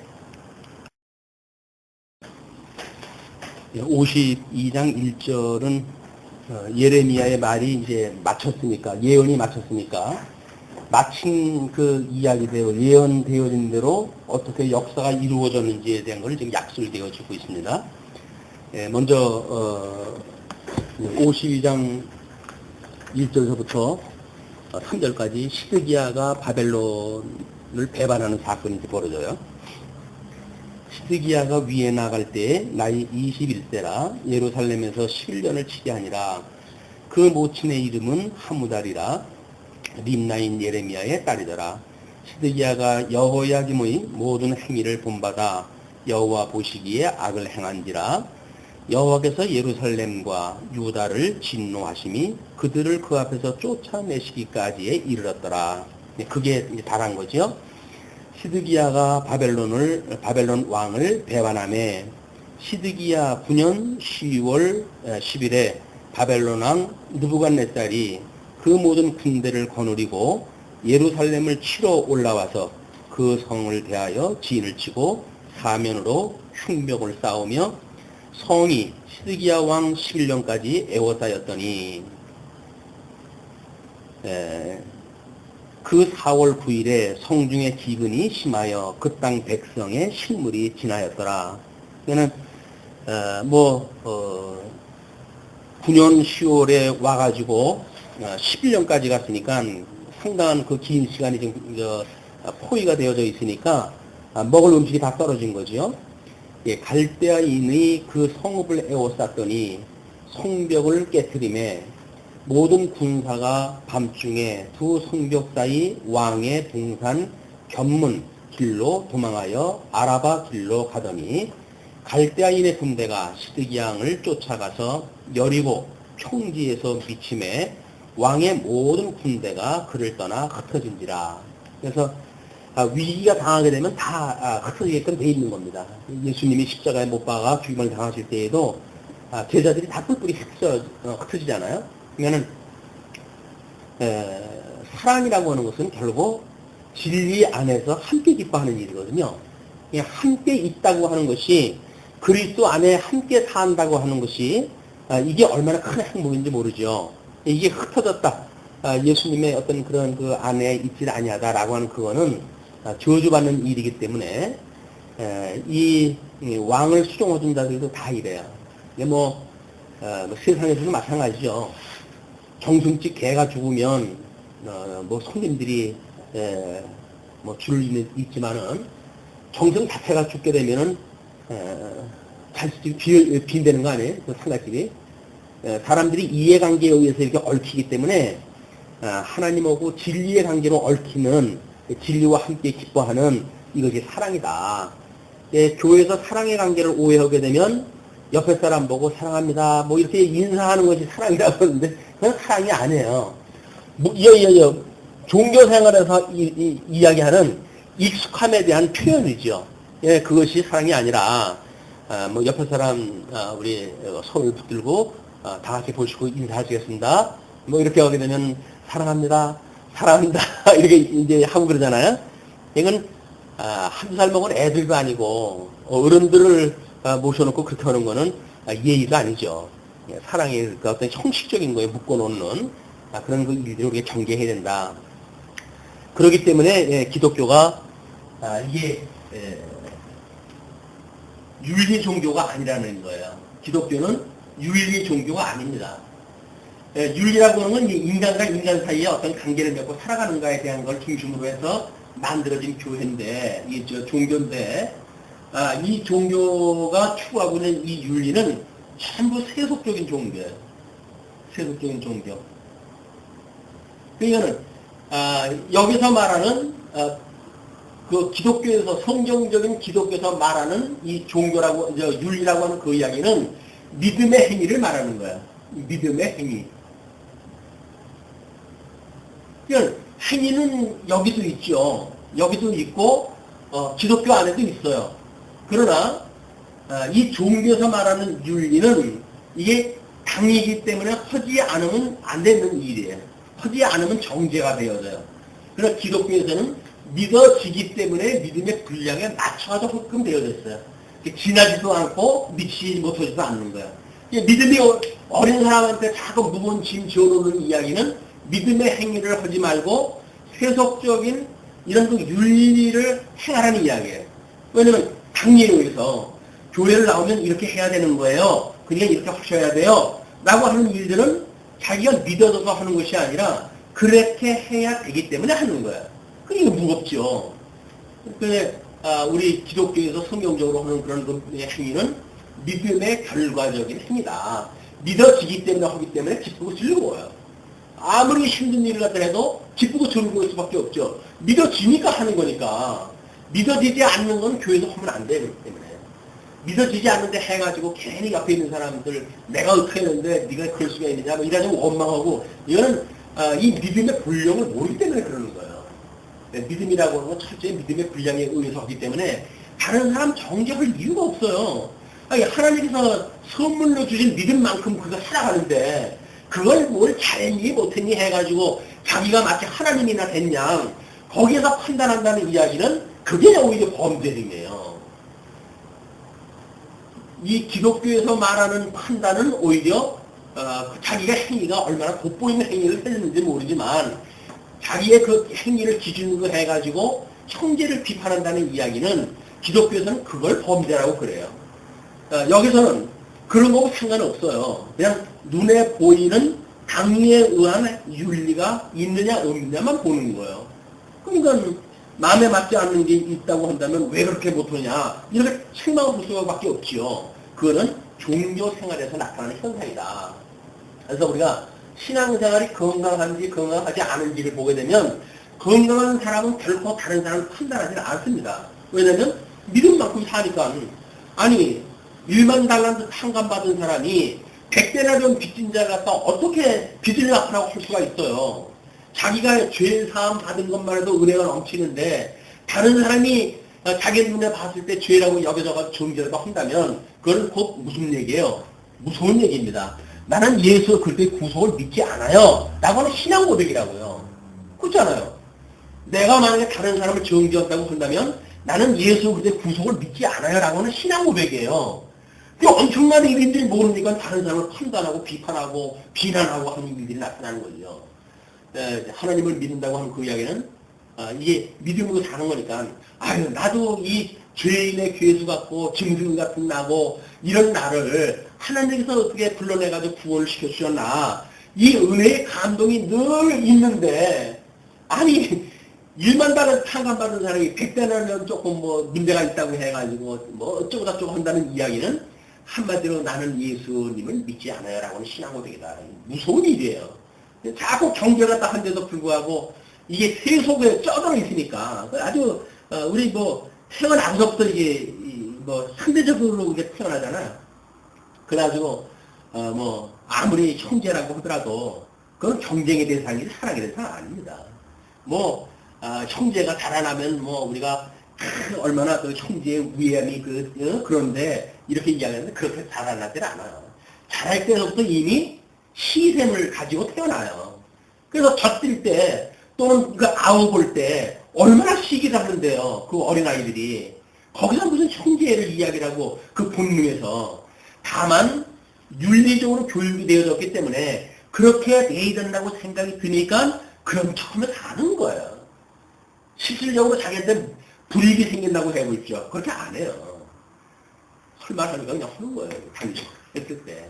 52장 1절은 예레미야의 말이 이제 마쳤으니까, 예언이 마쳤으니까, 마친 그 이야기대로, 예언되어진 대로 어떻게 역사가 이루어졌는지에 대한 걸 지금 약술되어 주고 있습니다. 예, 먼저, 52장 1절서부터 3절까지 시드기야가 바벨론을 배반하는 사건이 벌어져요. 시드기야가 위에 나갈 때 나이 21세라 예루살렘에서 11년을 치게 하니라. 그 모친의 이름은 하무달이라 림나인 예레미야의 딸이더라. 시드기야가 여호야김의 모든 행위를 본받아 여호와 보시기에 악을 행한지라. 여호와께서 예루살렘과 유다를 진노하심이 그들을 그 앞에서 쫓아내시기까지에 이르렀더라. 그게 이제 다란 거죠. 시드기야가 바벨론 왕을 배반하며 시드기야 9년 10월 10일에 바벨론 왕 느부갓네살이 그 모든 군대를 거느리고 예루살렘을 치러 올라와서 그 성을 대하여 진을 치고 사면으로 흉벽을 쌓으며 성이 시드기야 왕 11년까지 에워싸였더니 그 4월 9일에 성중의 기근이 심하여 그 땅 백성의 식물이 지나였더라. 그는 9년 10월에 와가지고 11년까지 갔으니까 상당한 그 긴 시간이 지금 포위가 되어져 있으니까 먹을 음식이 다 떨어진 거죠. 예, 갈대아인이 그 성읍을 에워쌌더니 성벽을 깨트리매 모든 군사가 밤중에 두 성벽 사이 왕의 동산 견문 길로 도망하여 아라바 길로 가더니 갈대아인의 군대가 시드기야 왕을 쫓아가서 여리고 평지에서 미침해 왕의 모든 군대가 그를 떠나 흩어진지라. 그래서 위기가 당하게 되면 다 흩어지게끔 돼 있는 겁니다. 예수님이 십자가에 못 박아 죽임을 당하실 때에도 제자들이 다 뿔뿔이 흩어지잖아요. 그러면은 사랑이라고 하는 것은 결국 진리 안에서 함께 기뻐하는 일이거든요. 그냥 함께 있다고 하는 것이 그리스도 안에 함께 산다고 하는 것이 이게 얼마나 큰 행복인지 모르죠. 이게 흩어졌다. 예수님의 어떤 그런 그 안에 있지 아니하다라고 하는 그거는 저주받는 일이기 때문에 이 왕을 수종해준 자들도 다 이래요. 세상에서도 마찬가지죠. 정승집 개가 죽으면 손님들이 줄을 있지만은 정승 자체가 죽게 되면은 잔치집이 빈대는 거 아니에요? 그 상가집이. 사람들이 이해관계에 의해서 이렇게 얽히기 때문에 하나님하고 진리의 관계로 얽히는 진리와 함께 기뻐하는 이것이 사랑이다. 교회에서 사랑의 관계를 오해하게 되면 옆에 사람 보고 사랑합니다. 이렇게 인사하는 것이 사랑이라고 하는데 그건 사랑이 아니에요. 종교 생활에서 이야기하는 익숙함에 대한 표현이죠. 그것이 사랑이 아니라 옆에 사람 우리 손을 붙들고 다 같이 보시고 인사하시겠습니다. 이렇게 하게 되면 사랑합니다. 이렇게 이제 하고 그러잖아요. 이건 한두 살 먹은 애들도 아니고 어른들을 모셔놓고 그렇게 하는 거는 예의가 아니죠. 예, 사랑의 그 어떤 형식적인 거에 묶어놓는 그런 그 일들을 우리가 경계해야 된다. 그렇기 때문에 예, 기독교가 이게 윤리 종교가 아니라는 거예요. 기독교는 윤리 종교가 아닙니다. 예, 윤리라고 하는 건 인간과 인간 사이에 어떤 관계를 맺고 살아가는가에 대한 걸 중심으로 해서 만들어진 교회인데, 이 종교인데, 이 종교가 추구하고 있는 이 윤리는 전부 세속적인 종교예요. 세속적인 종교. 그러니까는 여기서 말하는 그 기독교에서 성경적인 기독교에서 말하는 이 종교라고 윤리라고 하는 그 이야기는 믿음의 행위를 말하는 거야. 믿음의 행위. 그러니까 행위는 여기도 있죠. 여기도 있고 기독교 안에도 있어요. 그러나 이 종교에서 말하는 윤리는 이게 당이기 때문에 하지 않으면 안 되는 일이에요. 하지 않으면 정죄가 되어져요. 그러나 기독교에서는 믿어지기 때문에 믿음의 분량에 맞춰서 흑금 되어졌어요. 지나지도 않고 미치지 못하지도 않는 거예요. 믿음이 어린 사람한테 자꾸 무거운 짐 지어놓는 이야기는 믿음의 행위를 하지 말고 세속적인 이런 그 윤리를 행하라는 이야기예요. 왜냐면 당리에 의해서 교회를 나오면 이렇게 해야 되는 거예요. 그러니까 이렇게 하셔야 돼요. 라고 하는 일들은 자기가 믿어져서 하는 것이 아니라 그렇게 해야 되기 때문에 하는 거예요. 그러니까 무겁죠. 근데 우리 기독교에서 성경적으로 하는 그런 그 행위는 믿음의 결과적인 행위다. 믿어지기 때문에 하기 때문에 기쁘고 즐거워요. 아무리 힘든 일을 갖다 해도 기쁘고 즐거울 수밖에 없죠. 믿어지니까 하는 거니까. 믿어지지 않는 건 교회에서 하면 안 되기 때문에. 믿어지지 않는데 해가지고 괜히 옆에 있는 사람들 내가 어떻게 했는데 네가 그럴 수가 있느냐 뭐 이러면 원망하고 이거는 이 믿음의 분량을 모르기 때문에 그러는 거예요. 믿음이라고 하는 건 철저히 믿음의 분량에 의해서 하기 때문에 다른 사람 정죄할 이유가 없어요. 아니, 하나님께서 선물로 주신 믿음만큼 그가 살아가는데 그걸 뭘 잘했니 못했니 해가지고 자기가 마치 하나님이나 됐냐 거기에서 판단한다는 이야기는 그게 오히려 범죄행위예요. 이 기독교에서 말하는 판단은 오히려 자기가 행위가 얼마나 돋보이는 행위를 했는지 모르지만 자기의 그 행위를 기준으로 해가지고 형제를 비판한다는 이야기는 기독교에서는 그걸 범죄라고 그래요. 여기서는 그런 거하고 상관없어요. 그냥 눈에 보이는 당위에 의한 윤리가 있느냐 없느냐만 보는 거예요. 그러니까 마음에 맞지 않는 게 있다고 한다면 왜 그렇게 못하냐 이렇게 책망을 볼 수밖에 없지요. 그거는 종교 생활에서 나타나는 현상이다. 그래서 우리가 신앙생활이 건강한지 건강하지 않은지를 보게 되면 건강한 사람은 결코 다른 사람을 판단하지 않습니다. 왜냐하면 믿음만큼 사니까. 아니 1만 달란트 탕감받은 사람이 100대나 좀 빚진 자를 갖다 어떻게 빚을 갚으라고 할 수가 있어요. 자기가 죄 사함 받은 것만 해도 은혜가 넘치는데 다른 사람이 자기 눈에 봤을 때 죄라고 여겨져서 정죄를 한다면 그건 곧 무슨 얘기예요? 무서운 얘기입니다. 나는 예수 그리스도의 구속을 믿지 않아요. 라고 하는 신앙 고백이라고요. 그렇잖아요. 내가 만약에 다른 사람을 정죄한다고 한다면 나는 예수 그리스도의 구속을 믿지 않아요. 라고 하는 신앙 고백이에요. 엄청난 일인지 모르니까 다른 사람을 판단하고 비판하고 비난하고 하는 일들이 나타나는 거죠. 하나님을 믿는다고 하는 그 이야기는 이게 믿음으로 사는 거니까 아유 나도 이 죄인의 괴수 같고 짐승 같은 나고 이런 나를 하나님께서 어떻게 불러내가지고 구원을 시켜주셨나 이 은혜의 감동이 늘 있는데 아니 1만 달러 탕감받은 사람이 100대는 조금 뭐 문제가 있다고 해가지고 뭐 어쩌고 저쩌고 한다는 이야기는 한마디로 나는 예수님을 믿지 않아요 라고 하는 신앙고백이다. 무서운 일이에요. 자꾸 경계가 딱 한데도 불구하고 이게 세속에 쩌들어 있으니까 아주 우리 뭐 태어나서부터 이게 뭐 상대적으로 이게 태어나잖아요. 그래가지고 뭐 아무리 형제라고 하더라도 그건 경쟁의 대상이 사랑의 대상 아닙니다. 뭐 형제가 자라나면 뭐 우리가 얼마나 그 형제의 위함이 그런데 이렇게 이야기하는데 그렇게 자라나질 않아요. 자랄 때부터 이미 시샘을 가지고 태어나요. 그래서 젖들 때 또는 그 아우 볼 때 얼마나 시기를 하는데요. 그 어린아이들이. 거기서 무슨 형제를 이야기하고 그 본능에서. 다만 윤리적으로 교육이 되어졌기 때문에 그렇게 돼야 된다고 생각이 드니까 그런 척하면 사는 거예요. 실질적으로 자기한테 불이익이 생긴다고 해보십시오. 그렇게 안 해요. 설마 하니까 그냥 하는 거예요. 단지 했을 때.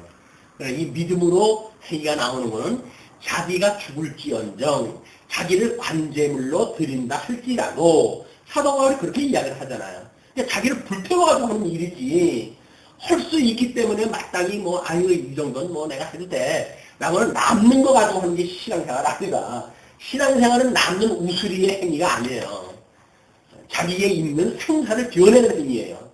이 믿음으로 행위가 나오는 거는 자기가 죽을지언정 자기를 관제물로 드린다 할지라도 사도 바울이 그렇게 이야기를 하잖아요. 그러니까 자기를 불태워가지고 하는 일이지 할 수 있기 때문에 마땅히 뭐 아유 이 정도는 뭐 내가 해도 돼 라고는 남는 거 가지고 하는 게 신앙생활 아니다. 신앙생활은 남는 우스리의 행위가 아니에요. 자기에 있는 생사를 변해내는 행위예요.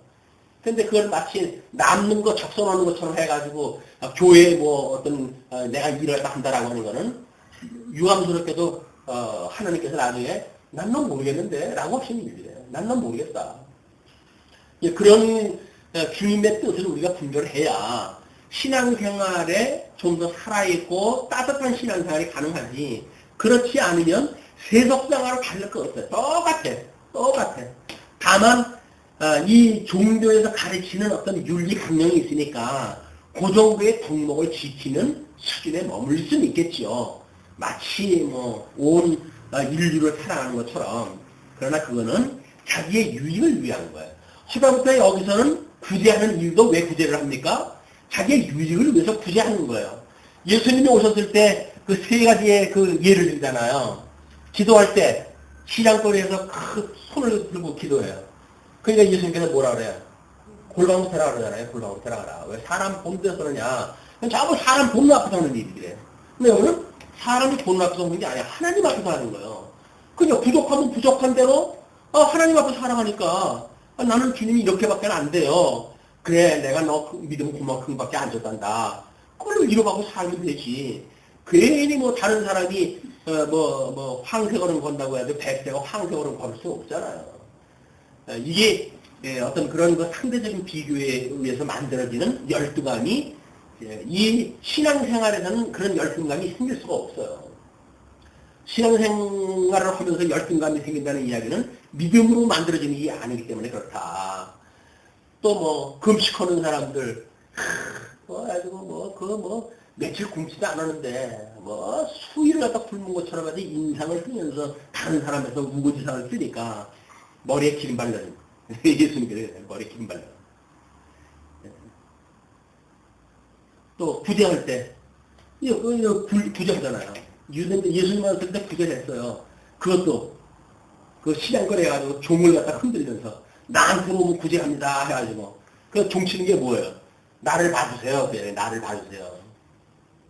근데 그걸 마치 남는 거 적성하는 것처럼 해가지고 교회에 뭐 어떤 내가 일을 한다라고 하는 거는 유감스럽게도 하나님께서 나중에 난 넌 모르겠는데 라고 하시는 일이래요. 난 넌 모르겠다. 그런 주님의 뜻을 우리가 분별을 해야 신앙생활에 좀 더 살아있고 따뜻한 신앙생활이 가능하지. 그렇지 않으면 세속생활로 다를 거 없어요. 똑같아. 다만 이 종교에서 가르치는 어떤 윤리 강령이 있으니까 그 정도의 덕목을 지키는 수준에 머물 수는 있겠지요. 마치 뭐 온 인류를 사랑하는 것처럼. 그러나 그거는 자기의 유익을 위한 거예요. 하다못해 여기서는 구제하는 일도 왜 구제를 합니까? 자기의 유익을 위해서 구제하는 거예요. 예수님이 오셨을 때 그 세 가지의 그 예를 들잖아요. 기도할 때 시장거리에서 그 손을 들고 기도해요. 그러니까 예수님께서 뭐라 그래요? 골방으로 데려가라 그러잖아요. 골방으로 데려가라. 왜 사람 본 데서 그러냐? 전부 사람 본 앞에서 하는 일이래요. 근데 여기는 사람이 본 앞에서 하는 게 아니라 하나님 앞에서 하는 거예요. 그러니까 부족하면 부족한 대로 하나님 앞에서 살아가니까 나는 주님이 이렇게밖에 안 돼요. 그래 내가 너 믿음 그만큼밖에 안 줬단다. 그걸 이뤄가고 살면 되지. 괜히 뭐 다른 사람이 황새걸음 건다고 해도 백새가 황새걸음 걸 수 없잖아요. 이게 어떤 그런 상대적인 비교에 의해서 만들어지는 열등감이 이 신앙생활에서는 그런 열등감이 생길 수가 없어요. 신앙생활을 하면서 열등감이 생긴다는 이야기는 믿음으로 만들어지는 일이 아니기 때문에 그렇다. 또 금식하는 사람들 며칠 굶지도 않았는데 수위를 갖다 굶은 것처럼 해서 인상을 쓰면서 다른 사람에서 우거지상을 쓰니까 머리에 기름 발라요. 예수님께서 머리에 기름 발라요. 또 구제할 때 구제하잖아요. 예수님 왔을 때 구제를 했어요. 그것도 그 시장거리 해가지고 종을 갖다 흔들면서 나한테 오면 구제합니다 해가지고 그 종치는 게 뭐예요? 나를 봐주세요. 나를 봐주세요.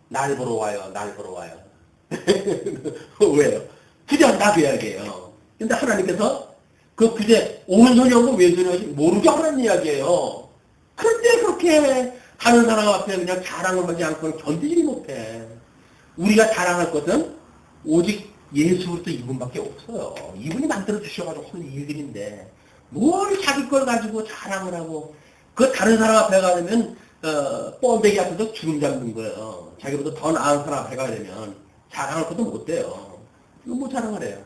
날 보러 와요. 왜요? 구제한다고 이야기해요. 근데 하나님께서 그 구제 오른손이 오고 왼손이 오지 모르게 하라는 이야기예요. 그런데 그렇게 다른 사람 앞에 그냥 자랑을 하지 않고는 견디지 못해. 우리가 자랑할 것은 오직 예수로부터 이분밖에 없어요. 이분이 만들어 주셔가지고 하는 일들인데 뭘 자기 걸 가지고 자랑을 하고 그 다른 사람 앞에 가려면 뻔데기 앞에서 주름 잡는 거예요. 자기보다 더 나은 사람 앞에 가려면 자랑할 것도 못 돼요. 이거 뭐 자랑을 해요.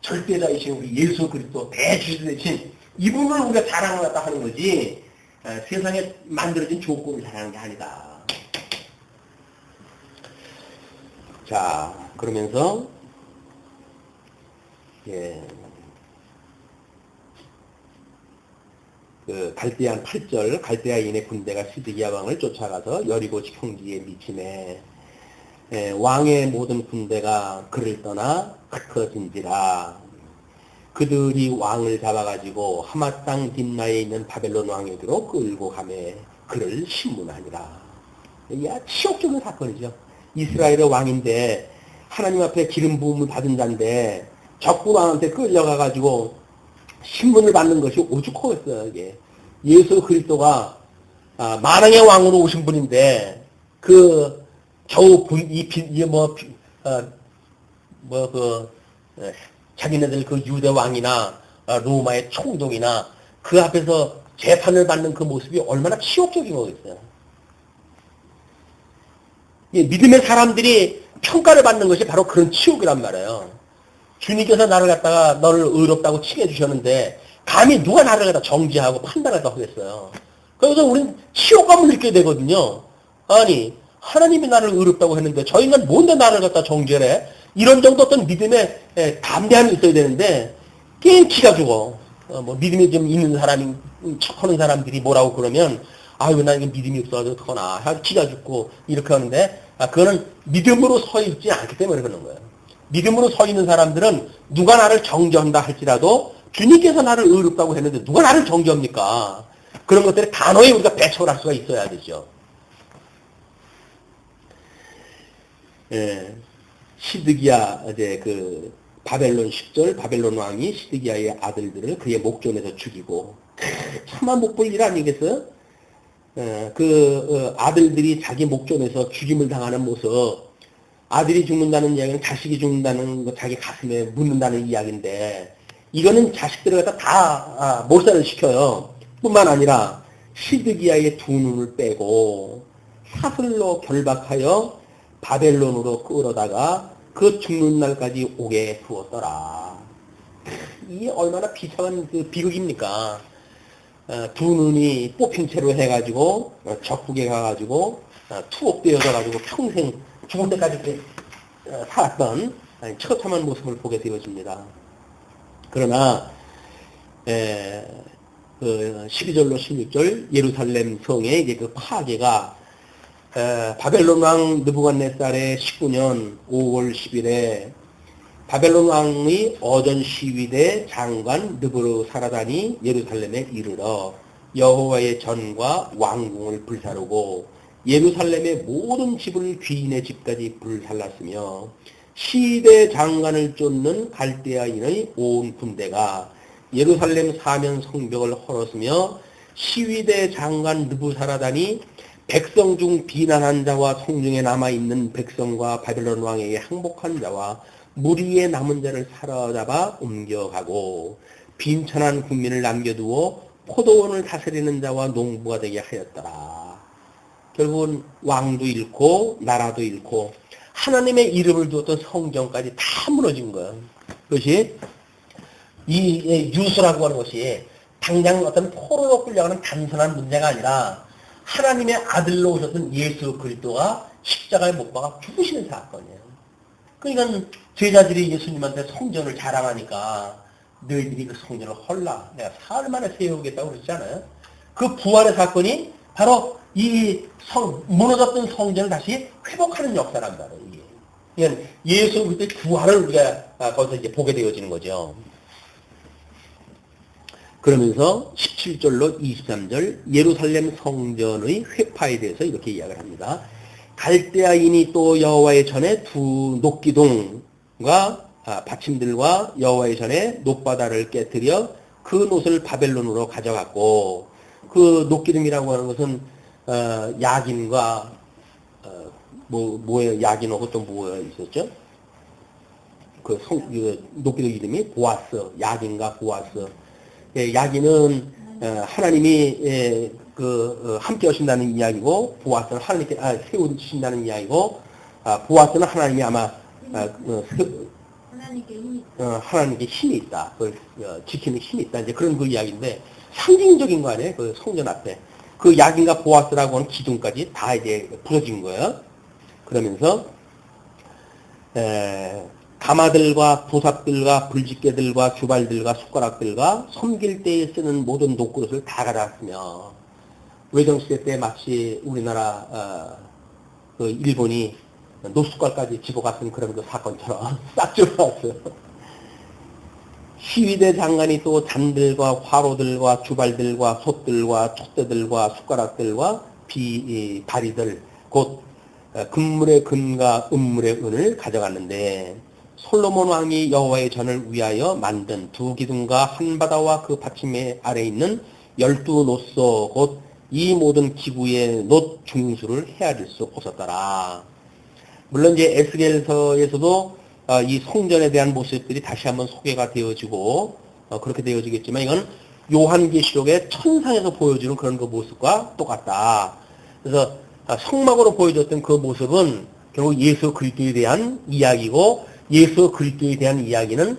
절대자이신 우리 예수 그리스도 대주주 대신 이분을 우리가 자랑을 갖다 하는 거지 세상에 만들어진 조건을 자랑하는 게 아니다. 자, 그러면서 그 갈대한 8절 갈대아인의 군대가 시드기야 왕을 쫓아가서 여리고 평지에 미치매 왕의 모든 군대가 그를 떠나 흩어진지라. 그들이 왕을 잡아가지고 하마 땅 딥나에 있는 바벨론 왕에게로 끌고 가매 그를 신문하니라. 이게 치욕적인 사건이죠. 이스라엘의 왕인데 하나님 앞에 기름 부음을 받은 자인데 적군 왕한테 끌려가가지고 신문을 받는 것이 오죽하겠어요. 이게 예수 그리스도가 만왕의 왕으로 오신 분인데 그 겨우 자기네들 그 유대 왕이나 로마의 총독이나 그 앞에서 재판을 받는 그 모습이 얼마나 치욕적인 거겠어요. 믿음의 사람들이 평가를 받는 것이 바로 그런 치욕이란 말이에요. 주님께서 나를 갖다가 너를 의롭다고 칭해 주셨는데 감히 누가 나를 갖다 정죄하고 판단하다 하겠어요. 그래서 우리는 치욕감을 느끼게 되거든요. 아니 하나님이 나를 의롭다고 했는데 저 인간 뭔데 나를 갖다 정죄해? 이런 정도 어떤 믿음의 담대함이 있어야 되는데 게임 기가 죽어. 뭐 믿음이 좀 있는 사람이 척하는 사람들이 뭐라고 그러면 아유 나 이게 믿음이 없어가지고 어떡하나 기가 죽고 이렇게 하는데 그거는 믿음으로 서 있지 않기 때문에 그러는 거예요. 믿음으로 서 있는 사람들은 누가 나를 정죄한다 할지라도 주님께서 나를 의롭다고 했는데 누가 나를 정죄합니까? 그런 것들을 단호히 우리가 배척을 할 수가 있어야 되죠. 예, 시드기야 이제 그 바벨론 10절 바벨론 왕이 시드기야의 아들들을 그의 목전에서 죽이고 참한 목볼 일 아니겠어요? 아들들이 자기 목전에서 죽임을 당하는 모습, 아들이 죽는다는 이야기는 자식이 죽는다는 거 자기 가슴에 묻는다는 이야기인데 이거는 자식들을 갖다 다 몰살을 시켜요. 뿐만 아니라 시드기야의 두 눈을 빼고 사슬로 결박하여 바벨론으로 끌어다가 그 죽는 날까지 오게 두었더라. 이게 얼마나 비참한 그 비극입니까? 두 눈이 뽑힌 채로 해가지고 적국에 가가지고 투옥되어져가지고 평생 죽을 때까지 살았던 처참한 모습을 보게 되어집니다. 그러나 12절로 16절 예루살렘 성의 이제 그 파괴가 바벨론 왕 느부갓네살의 19년 5월 10일에 바벨론 왕의 어전 시위대 장관 느부르사라단이 예루살렘에 이르러 여호와의 전과 왕궁을 불사르고 예루살렘의 모든 집을 귀인의 집까지 불살랐으며 시위대 장관을 쫓는 갈대아인의 온 군대가 예루살렘 사면 성벽을 헐었으며 시위대 장관 느부사라단이 백성 중 비난한 자와 성중에 남아있는 백성과 바벨론 왕에게 항복한 자와 무리에 남은 자를 사로잡아 옮겨가고 빈천한 국민을 남겨두어 포도원을 다스리는 자와 농부가 되게 하였더라. 결국은 왕도 잃고 나라도 잃고 하나님의 이름을 두었던 성경까지 다 무너진 거예요. 그것이 이 유수라고 하는 것이 당장 어떤 포로로 끌려가는 단순한 문제가 아니라 하나님의 아들로 오셨던 예수 그리스도가 십자가에 못 박아 죽으시는 사건이에요. 그러니까 제자들이 예수님한테 성전을 자랑하니까 너희들이 그 성전을 헐라 내가 사흘 만에 세우겠다고 그랬잖아요. 그 부활의 사건이 바로 이 무너졌던 성전을 다시 회복하는 역사란 말이에요. 이게. 그러니까 예수 그리스도의 부활을 우리가 거기서 이제 보게 되어지는 거죠. 그러면서 17절로 23절 예루살렘 성전의 회파에 대해서 이렇게 이야기를 합니다. 갈대아인이 또 여호와의 전에 두 녹기둥과 받침들과 여호와의 전에 돛바다를 깨뜨려 그 놋을 바벨론으로 가져갔고 그 녹기둥이라고 하는 것은 야긴과 뭐예요? 야긴하고 또 뭐가 있었죠? 그 녹기둥 이름이 보아스, 야긴과 보아스. 야긴은 하나님이 함께 하신다는 이야기고 보아스는 하나님께 세우신다는 이야기고 보아스는 하나님이 아마 하나님께 힘이 있다. 그걸 지키는 힘이 있다. 이제 그런 그 이야기인데 상징적인 거 아니에요? 그 성전 앞에 그 야긴과 보아스라고 하는 기둥까지 다 이제 부서진 거예요. 그러면서 가마들과 보삽들과 불집게들과 주발들과 숟가락들과 섬길 때에 쓰는 모든 녹그릇을 다 가져왔으며 외정시대 때 마치 우리나라 그 일본이 노숙과까지 집어갔던 그런 그 사건처럼 싹 집어왔어요. 시위대 장관이 또 잔들과 화로들과 주발들과 솥들과 촛대들과 숟가락들과 바리들 곧 금물의 금과 은물의 은을 가져갔는데 솔로몬 왕이 여호와의 전을 위하여 만든 두 기둥과 한 바다와 그 받침의 아래 있는 12노소 곧 이 모든 기구의 놋 중수를 헤아릴 수 없었더라. 물론 이제 에스겔서에서도 이 성전에 대한 모습들이 다시 한번 소개가 되어지고 그렇게 되어지겠지만 이건 요한계시록의 천상에서 보여주는 그런 그 모습과 똑같다. 그래서 성막으로 보여줬던 그 모습은 결국 예수 그리스도에 대한 이야기고 예수 그리스도에 대한 이야기는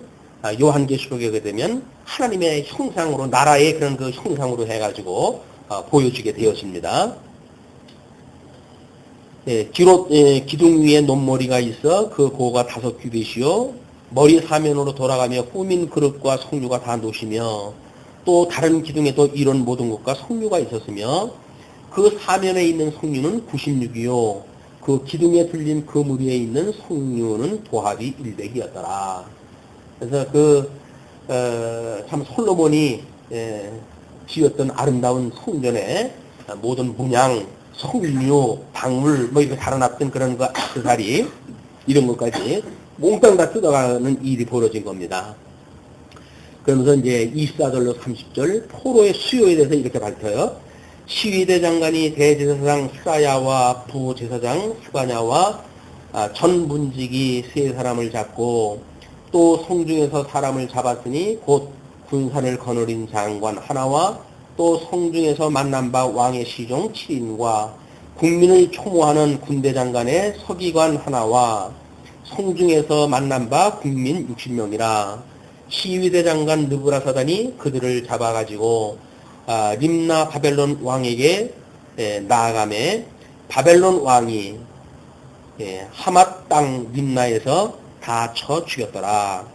요한계시록에 오게 되면 하나님의 형상으로, 나라의 그런 그 형상으로 해가지고 보여주게 되었습니다. 기둥 위에 논머리가 있어 그 고가 5규빗이요 머리 사면으로 돌아가며 꾸민 그릇과 석류가 다 놓으시며, 또 다른 기둥에도 이런 모든 것과 석류가 있었으며 그 사면에 있는 석류는 96이요 그 기둥에 들린 그물 위에 있는 석류는 도합이 100이었더라. 그래서 참 솔로몬이 지었던 아름다운 성전에 모든 문양, 석류, 박물 뭐 이렇게 달아놨던 그런 거 액세서리 이런 것까지 몽땅 다 뜯어가는 일이 벌어진 겁니다. 그러면서 이제 24절로 30절 포로의 수요에 대해서 이렇게 밝혀요. 시위대 장관이 대제사장 스가야와 부제사장 스가냐와 전 문지기 3사람을 잡고 또 성중에서 사람을 잡았으니 곧 군산을 거느린 장관 하나와 또 성중에서 만난 바 왕의 시종 7인과 국민을 총무하는 군대 장관의 서기관 하나와 성중에서 만난 바 국민 60명이라. 시위대 장관 느부라사단이 그들을 잡아가지고 림나 바벨론 왕에게 나아가매 바벨론 왕이 하맛 땅 림나에서 다 쳐 죽였더라.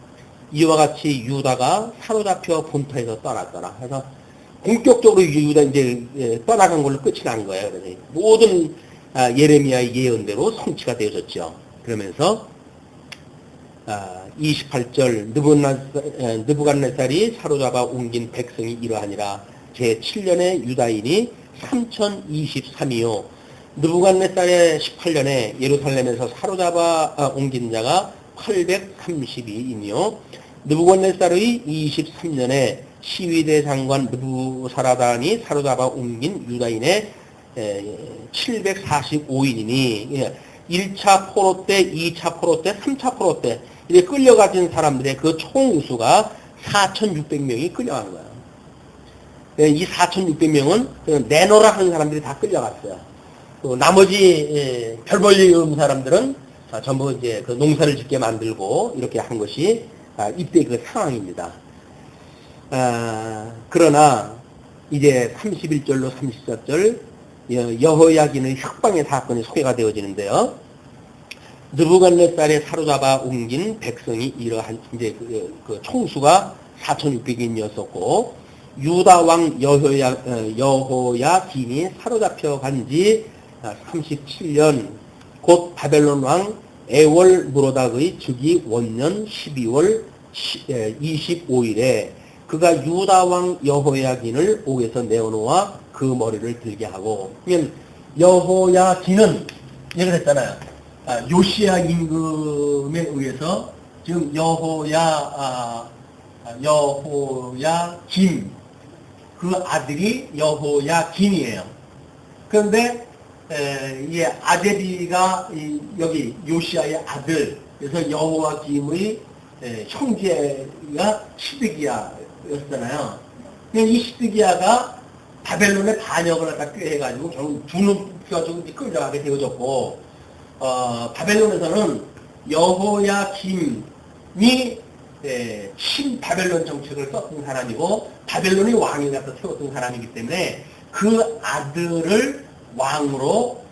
이와 같이 유다가 사로잡혀 본토에서 떠났더라. 그래서 본격적으로 유다 이제 떠나간 걸로 끝이 난 거예요. 그래서 모든 예레미야의 예언대로 성취가 되어졌죠. 그러면서 28절 느부갓네살이 사로잡아 옮긴 백성이 이러하니라. 제7년에 유다인이 3023이요 느부갓네살의 18년에 예루살렘에서 사로잡아 옮긴 자가 832이며 느부갓네살의 23년에 시위대 장관 느부사라단이 사로잡아 옮긴 유다인의 745인이니 1차 포로 때, 2차 포로 때, 3차 포로 때 이렇게 끌려가진 사람들의 그 총수가 4,600명이 끌려간 거예요. 이 4,600명은 내노라 하는 사람들이 다 끌려갔어요. 나머지 별 볼 일 없는 사람들은 전부 이제 그 농사를 짓게 만들고 이렇게 한 것이 이때 그 상황입니다. 그러나 이제 31절로 34절 여호야긴의 혁방의 사건이 소개가 되어지는데요. 느부갓네살에 사로잡아 옮긴 백성이 이러한 이제 그 총수가 4,600인이었었고 유다 왕 여호야긴이 사로잡혀 간지 37년 곧 바벨론 왕 에월 무로닥의 즉위 원년 12월 25일에 그가 유다 왕 여호야긴을 옥에서 내어놓아 그 머리를 들게 하고, 그러면 여호야긴은 이렇게 됐잖아요. 요시야 임금에 의해서 지금 여호야김 그 아들이 여호야긴이에요. 그런데 이 아데리가 여기 요시야의 아들, 그래서 여호야김의 형제가 시드기야였잖아요. 이 시드기야가 바벨론의 반역을 갖다 꾀해가지고 결국 주눅겨가지고 끌려가게 되어졌고, 바벨론에서는 여호야김이 신바벨론 정책을 썼던 사람이고 바벨론의 왕이 갖다 세웠던 사람이기 때문에 그 아들을 왕으로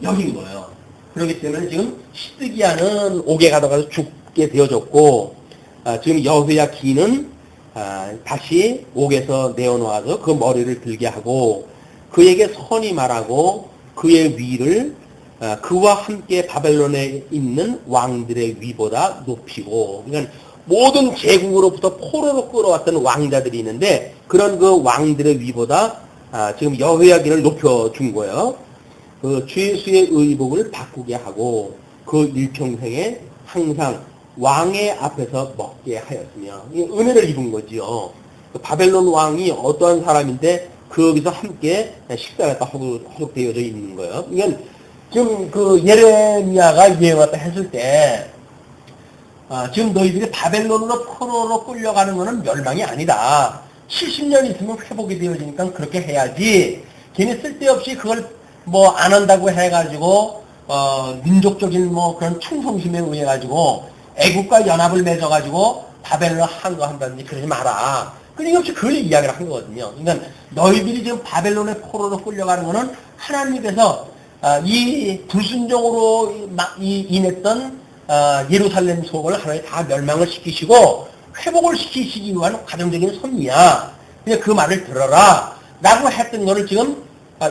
여긴 거예요. 그렇기 때문에 지금 시드기야는 옥에 가다가 죽게 되어졌고, 지금 여호야긴은 다시 옥에서 내어놓아서 그 머리를 들게 하고 그에게 선이 말하고 그의 위를 그와 함께 바벨론에 있는 왕들의 위보다 높이고, 그러니까 모든 제국으로부터 포로로 끌어왔던 왕자들이 있는데 그런 그 왕들의 위보다 지금 여호야긴을 높여준 거예요. 그 죄수의 의복을 바꾸게 하고 그 일평생에 항상 왕의 앞에서 먹게 하였으며, 은혜를 입은 거지요. 바벨론 왕이 어떠한 사람인데 거기서 함께 식사가 허락되어져 있는 거예요. 이건 지금 그 예레미야가 예언을 했을 때 지금 너희들이 바벨론으로 포로로 끌려가는 것은 멸망이 아니다. 70년 있으면 회복이 되어지니까 그렇게 해야지. 괜히 쓸데없이 그걸 안 한다고 해가지고 민족적인 그런 충성심에 의해 가지고 애국과 연합을 맺어가지고 바벨론을 항거한다든지 그러지 마라. 끊임없이 그걸 이야기를 한 거거든요. 그러니까 너희들이 지금 바벨론의 포로로 끌려가는 거는 하나님께서 이 불순종으로 인했던 예루살렘 속을 하나님 다 멸망을 시키시고 회복을 시키시기 위한 가정적인 섭리야. 그냥 그 말을 들어라. 라고 했던 거를 지금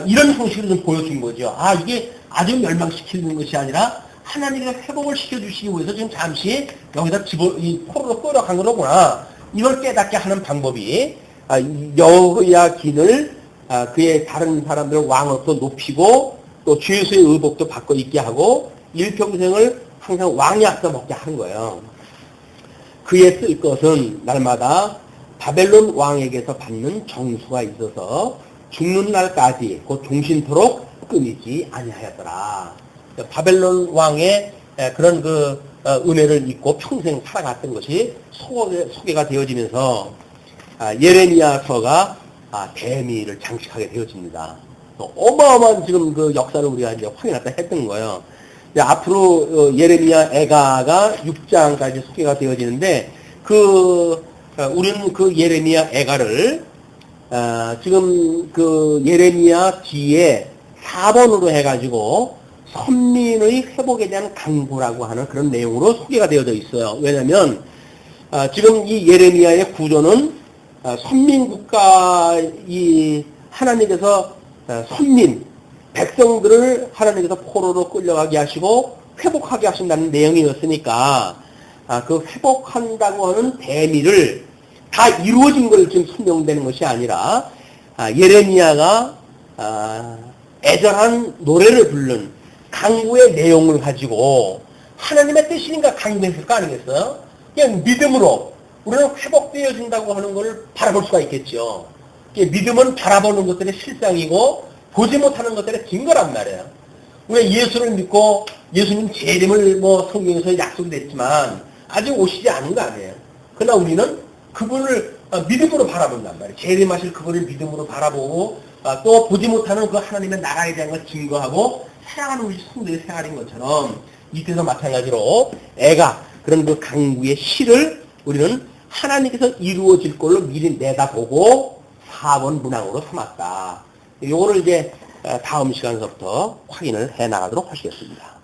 이런 형식으로 좀 보여준 거죠. 이게 아주 멸망시키는 것이 아니라 하나님께서 회복을 시켜주시기 위해서 지금 잠시 여기다 이 포로로 끌어간 거로구나. 이걸 깨닫게 하는 방법이 여호야긴을 그의 다른 사람들을 왕으로서 높이고 또 죄수의 의복도 바꿔 입게 하고 일평생을 항상 왕이 앞서 먹게 하는 거예요. 그의 쓸 것은 날마다 바벨론 왕에게서 받는 정수가 있어서 죽는 날까지 곧 종신토록 끊이지 아니하였더라. 바벨론 왕의 그런 그 은혜를 잊고 평생 살아갔던 것이 소개가 되어지면서 예레미야서가 대미를 장식하게 되어집니다. 어마어마한 지금 그 역사를 우리가 이제 확인했다 했던 거예요. 앞으로 예레미야 애가가 6장까지 소개가 되어지는데 우리는 그 예레미야 애가를 지금 그 예레미야 뒤에 4번으로 해가지고 선민의 회복에 대한 강구라고 하는 그런 내용으로 소개가 되어져 있어요. 왜냐하면 지금 이 예레미야의 구조는 선민국가 이 하나님께서 선민 백성들을 하나님께서 포로로 끌려가게 하시고 회복하게 하신다는 내용이었으니까 그 회복한다고 하는 대미를 다 이루어진 걸 지금 설명되는 것이 아니라 예레미야가 애절한 노래를 부른 강구의 내용을 가지고 하나님의 뜻이니까 강구했을 거 아니겠어요? 그냥 믿음으로 우리는 회복되어진다고 하는 걸 바라볼 수가 있겠죠. 믿음은 바라보는 것들의 실상이고 보지 못하는 것들의 증거란 말이에요. 우리가 예수를 믿고 예수님 재림을 성경에서 약속이 됐지만 아직 오시지 않은 거 아니에요. 그러나 우리는 그분을 믿음으로 바라본단 말이에요. 재림하실 그분을 믿음으로 바라보고 또 보지 못하는 그 하나님의 나라에 대한 걸 증거하고 살아가는 우리 성도의 생활인 것처럼 이때도 마찬가지로 애가 그런 그 강구의 시를 우리는 하나님께서 이루어질 걸로 미리 내다보고 4번 문항으로 삼았다. 요거를 이제 다음 시간서부터 확인을 해 나가도록 하시겠습니다.